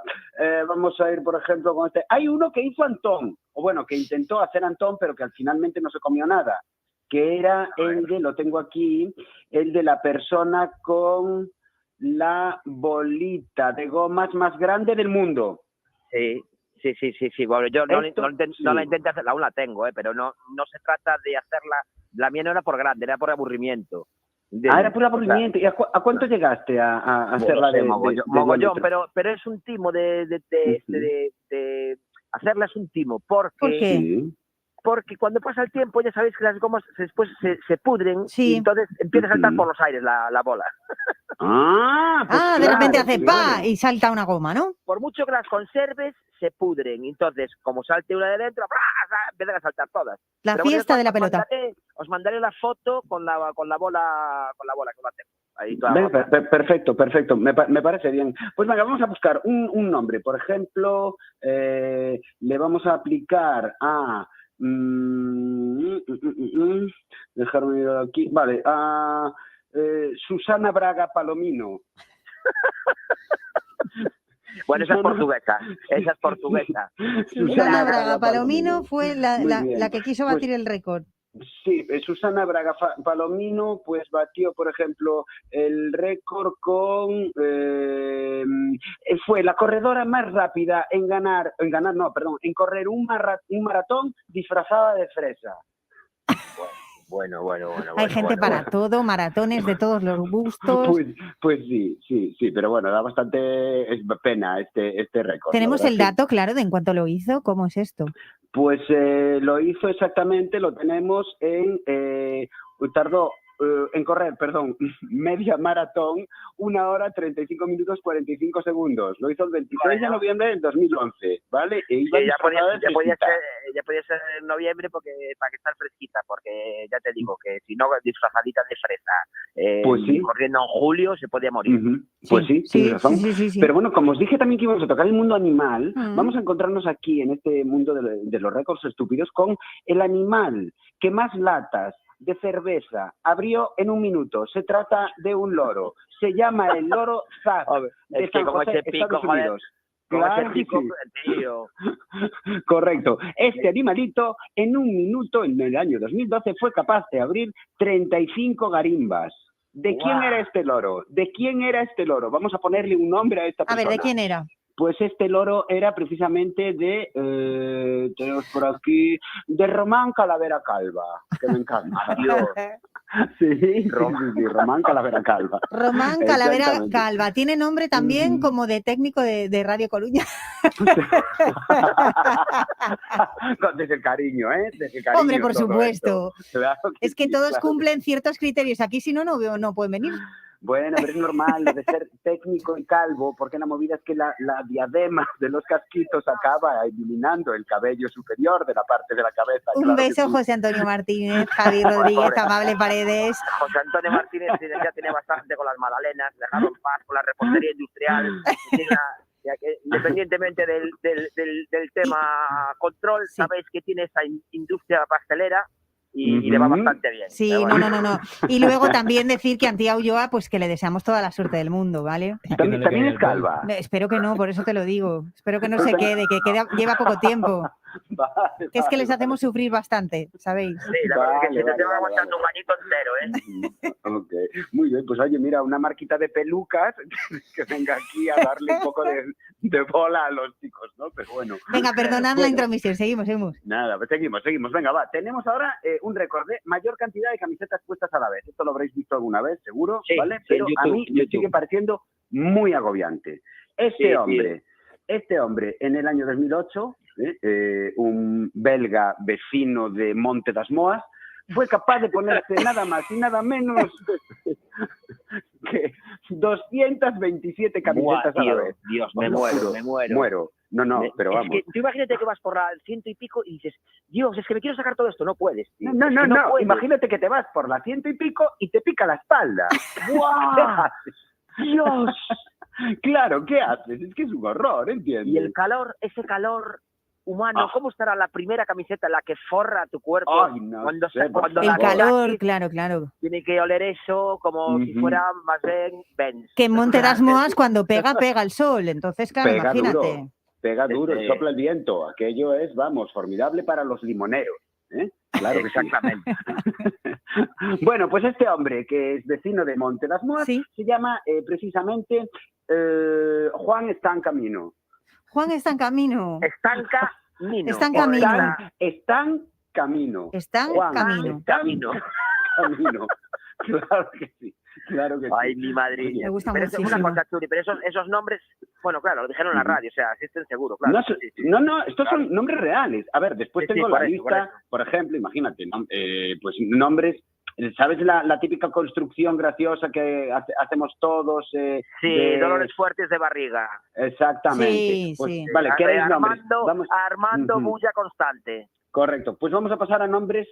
vamos a ir, por ejemplo, con este. Hay uno que hizo Antón, o bueno, que intentó hacer Antón, pero que finalmente no se comió nada, que era lo tengo aquí, el de la persona con la bolita de gomas más grande del mundo. Sí. Sí. Bueno, yo no la intenté hacer, aún la tengo, pero no se trata de hacerla. La mía no era por grande, era por aburrimiento. Era por aburrimiento. ¿Y a cuánto llegaste a hacerla de mogollón, pero es un timo de hacerla es un timo. ¿Por qué? Sí. Porque cuando pasa el tiempo ya sabéis que las gomas después se pudren y entonces empieza a saltar por los aires la bola. De repente hace pa y salta una goma, ¿no? Por mucho que las conserves, se pudren. Entonces, como salte una de dentro, empiezan a saltar todas. La fiesta de la pelota. Os mandaré la foto con la bola que la tengo. Ahí Perfecto. Me parece bien. Pues venga, vamos a buscar un nombre. Por ejemplo, le vamos a aplicar a... dejarme ir aquí. Vale, a Susana Braga Palomino. Bueno, esa es portuguesa. Susana Braga Palomino fue la que quiso batir el récord. Sí, Susana Braga Palomino pues batió, por ejemplo, el récord con... fue la corredora más rápida en correr un maratón disfrazada de fresa. Bueno. Hay gente para todo, maratones de todos los gustos. Pues sí, pero bueno, da bastante pena este récord. ¿Tenemos el dato, claro, de en cuánto lo hizo? ¿Cómo es esto? Pues lo hizo exactamente, lo tenemos tardó en correr, media maratón, 1 hora 35 minutos 45 segundos. Lo hizo el 26 de noviembre del 2011, ¿vale? Ya podía ser en noviembre para que estar fresquita, porque ya te digo que si no, disfrazadita de fresa, pues sí. Corriendo en julio se podía morir. Pues sí, tienes razón. Sí. Pero bueno, como os dije también que íbamos a tocar el mundo animal, vamos a encontrarnos aquí en este mundo de los récords estúpidos con el animal que más latas de cerveza abrió en 1 minuto. Se trata de un loro. Se llama el loro Zaz de San José, Estados Unidos. Claro que sí. Correcto. Este animalito en 1 minuto, en el año 2012, fue capaz de abrir 35 garimbas. ¿De quién era este loro? Vamos a ponerle un nombre a esta persona. A ver, ¿de quién era? Pues este loro era precisamente tenemos por aquí, de Román Calavera Calva, que me encanta. Dios. Sí, Román Calavera Calva. Román Calavera Calva. Tiene nombre también como de técnico de Radio Coruña. Desde el cariño, Hombre, por supuesto. Claro es que todos cumplen ciertos criterios. Aquí si no pueden venir. Bueno, pero es normal de ser técnico y calvo, porque la movida es que la diadema de los casquitos acaba eliminando el cabello superior de la parte de la cabeza. Un beso, José Antonio Martínez, Javi Rodríguez, Amable Paredes. José Antonio Martínez ya tiene bastante con las magdalenas, dejaron en paz con la repostería industrial. Independientemente del tema control, sabéis que tiene esa industria pastelera. Y le va bastante bien. Sí, bueno. No. Y luego también decir que a Antía Ulloa, pues que le deseamos toda la suerte del mundo, ¿vale? También es calva. Espero que no, por eso te lo digo. Espero que no se quede, que lleva poco tiempo. Vale, que es que les hacemos sufrir bastante, ¿sabéis? Sí, la verdad es que se te va aguantando un añito entero, Ok, muy bien, pues oye, mira, una marquita de pelucas que venga aquí a darle un poco de bola a los chicos, ¿no? Pero bueno. Venga, perdonad la intromisión, seguimos. Nada, pues seguimos. Venga, va, tenemos ahora un récord de mayor cantidad de camisetas puestas a la vez. Esto lo habréis visto alguna vez, seguro, sí, ¿vale? Sí, pero YouTube, a mí me sigue pareciendo muy agobiante. Este hombre, en el año 2008, un belga vecino de Monte das Moas, fue capaz de ponerse nada más y nada menos que 227 camisetas a la vez. Dios, me muero. No, pero vamos. Es que tú imagínate que vas por la 100 y pico y dices, Dios, es que me quiero sacar todo esto. No puedes, tío. No. Imagínate que te vas por la 100 y pico y te pica la espalda. ¡Guau! ¡Dios! Claro, ¿qué haces? Es que es un horror, ¿entiendes? Y el calor, ese calor humano, ¿cómo estará la primera camiseta, la que forra tu cuerpo? Ay, no cuando sé, el calor, claro. Tiene que oler eso como si fuera más bien Benz. Que en Monte das Moas cuando pega el sol, entonces claro, pega imagínate. Pega duro, sopla el viento. Aquello es, formidable para los limoneros. Claro que exactamente. Bueno, pues este hombre, que es vecino de Monte das Moas, se llama precisamente Juan Estancamino. Juan está en camino. Están camino. Están camino. Están camino. Están Juan, camino. Camino. Camino. Claro que sí. Claro que sí. Ay, mi madre. Me gusta pero muchísimo. una cosa, Churi, pero esos nombres, bueno, claro, lo dijeron en la radio, o sea, existen seguro, claro. No, estos son nombres reales. A ver, después tengo la lista, por eso. por ejemplo, imagínate, pues nombres, ¿sabes la típica construcción graciosa que hacemos todos? Dolores fuertes de barriga. Exactamente. Sí, pues, sí. Vale, ¿queréis nombres? Armando Bulla Constante. Correcto, pues vamos a pasar a nombres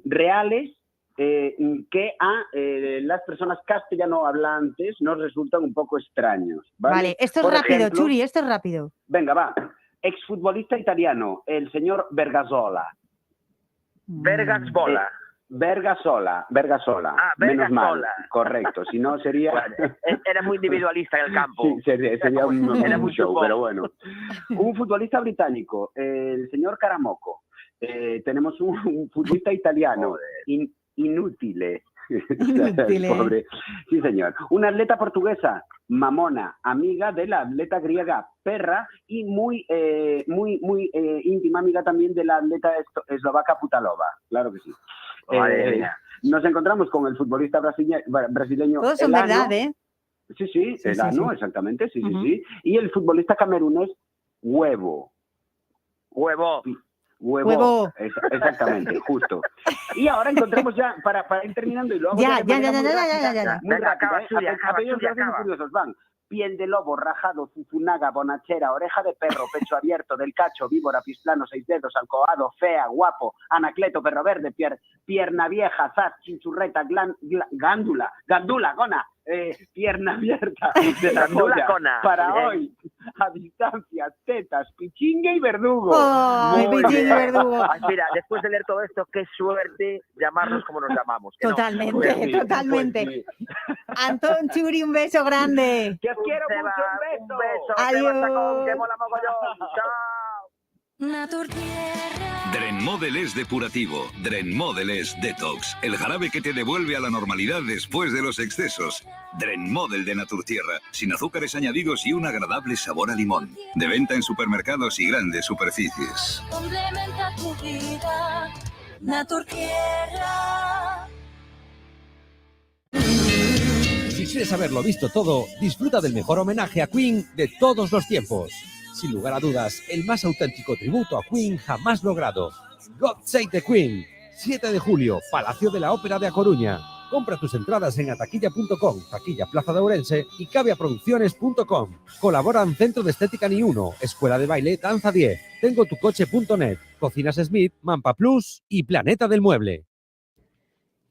reales que a las personas castellano hablantes nos resultan un poco extraños. Vale, esto es por rápido, ejemplo, Churi, esto es rápido. Venga, va. Exfutbolista italiano, el señor Vergasola. Vergasbola. Vergasola. Ah, Menos mal. Vergasola. Correcto, si no sería... Era muy individualista en el campo. Sí, sería un Era muy show, chupón. pero bueno. Un futbolista británico, el señor Caramoco. Tenemos un futbolista italiano, Inútile. Pobre. Sí, señor. Una atleta portuguesa, Mamona, amiga de la atleta griega Perra y muy íntima amiga también de la atleta eslovaca Putalova. Claro que sí. Nos encontramos con el futbolista brasileño Todos son Elano. verdad, ¿eh? Sí, Elano, exactamente, sí. Y el futbolista camerunés Huevo. Huevo. Exactamente, justo. Y ahora encontramos ya, para ir terminando, y luego Ya. muy rápida, Acaba, apellidos Churi, muy curiosos van. Piel de lobo, rajado, fufunaga, bonachera, oreja de perro, pecho abierto, del cacho, víbora, pisplano, 6 dedos, alcohado, fea, guapo, anacleto, perro verde, pierna vieja, zas, chinchurreta, gándula, gona, pierna abierta, de la polla, para hoy, a distancia, tetas, pichingue y verdugo. ¡Ay, pichingue y verdugo! Ay, mira, después de leer todo esto, qué suerte llamarnos como nos llamamos. Totalmente. Antón, Churi, un beso grande. Que os quiero mucho, un beso. Adiós. Que mola mogollón. Chao. Drenmodel es depurativo, Drenmodel es detox, el jarabe que te devuelve a la normalidad después de los excesos. Drenmodel de Naturtierra, sin azúcares añadidos y un agradable sabor a limón. De venta en supermercados y grandes superficies. Complementa tu vida, Naturtierra. Si quieres haberlo visto todo, disfruta del mejor homenaje a Queen de todos los tiempos. Sin lugar a dudas, el más auténtico tributo a Queen jamás logrado. God Save the Queen, 7 de julio, Palacio de la Ópera de A Coruña. Compra tus entradas en ataquilla.com, Taquilla Plaza de Ourense y caviaproducciones.com. Colaboran Centro de Estética Ni Uno, Escuela de Baile Danza 10, tengotucoche.net, Cocinas Smith, Mampa Plus y Planeta del Mueble.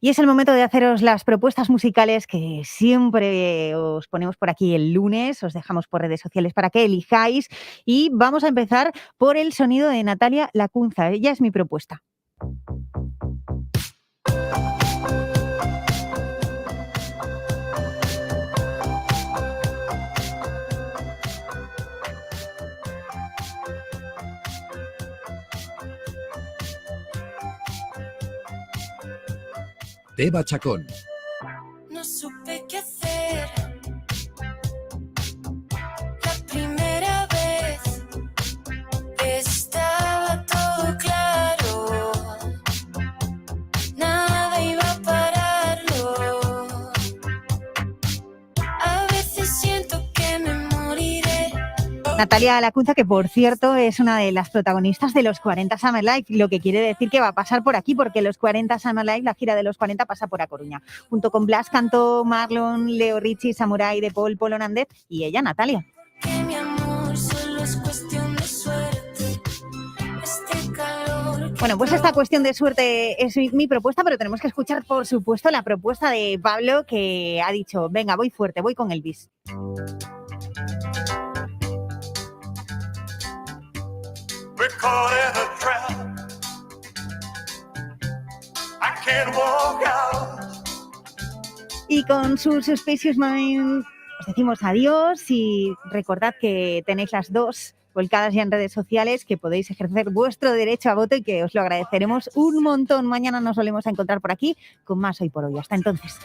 Y es el momento de haceros las propuestas musicales que siempre os ponemos por aquí el lunes, os dejamos por redes sociales para que elijáis y vamos a empezar por el sonido de Natalia Lacunza. Ella es mi propuesta. Eva Chacón. No supe qué hacer. La primera vez estaba todo claro. Nada iba a pararlo. A veces siento que me moriré. Natalia Lacunza, que por cierto es una de las protagonistas de los 40 Summer Live, lo que quiere decir que va a pasar por aquí, porque los 40 Summer Live, la gira de los 40 pasa por A Coruña. Junto con Blas cantó Marlon, Leo Richie, Samurai, De Paul, Polo Nández y ella, Natalia. Que mi amor solo es cuestión de suerte. Este calor. Bueno, pues esta cuestión de suerte es mi propuesta, pero tenemos que escuchar, por supuesto, la propuesta de Pablo, que ha dicho, venga, voy fuerte, voy con Elvis. We're caught in a trap. I can't walk out. Y con su Suspicious Mind os decimos adiós y recordad que tenéis las dos volcadas ya en redes sociales, que podéis ejercer vuestro derecho a voto y que os lo agradeceremos un montón. Mañana nos volvemos a encontrar por aquí con más Hoy por Hoy. Hasta entonces.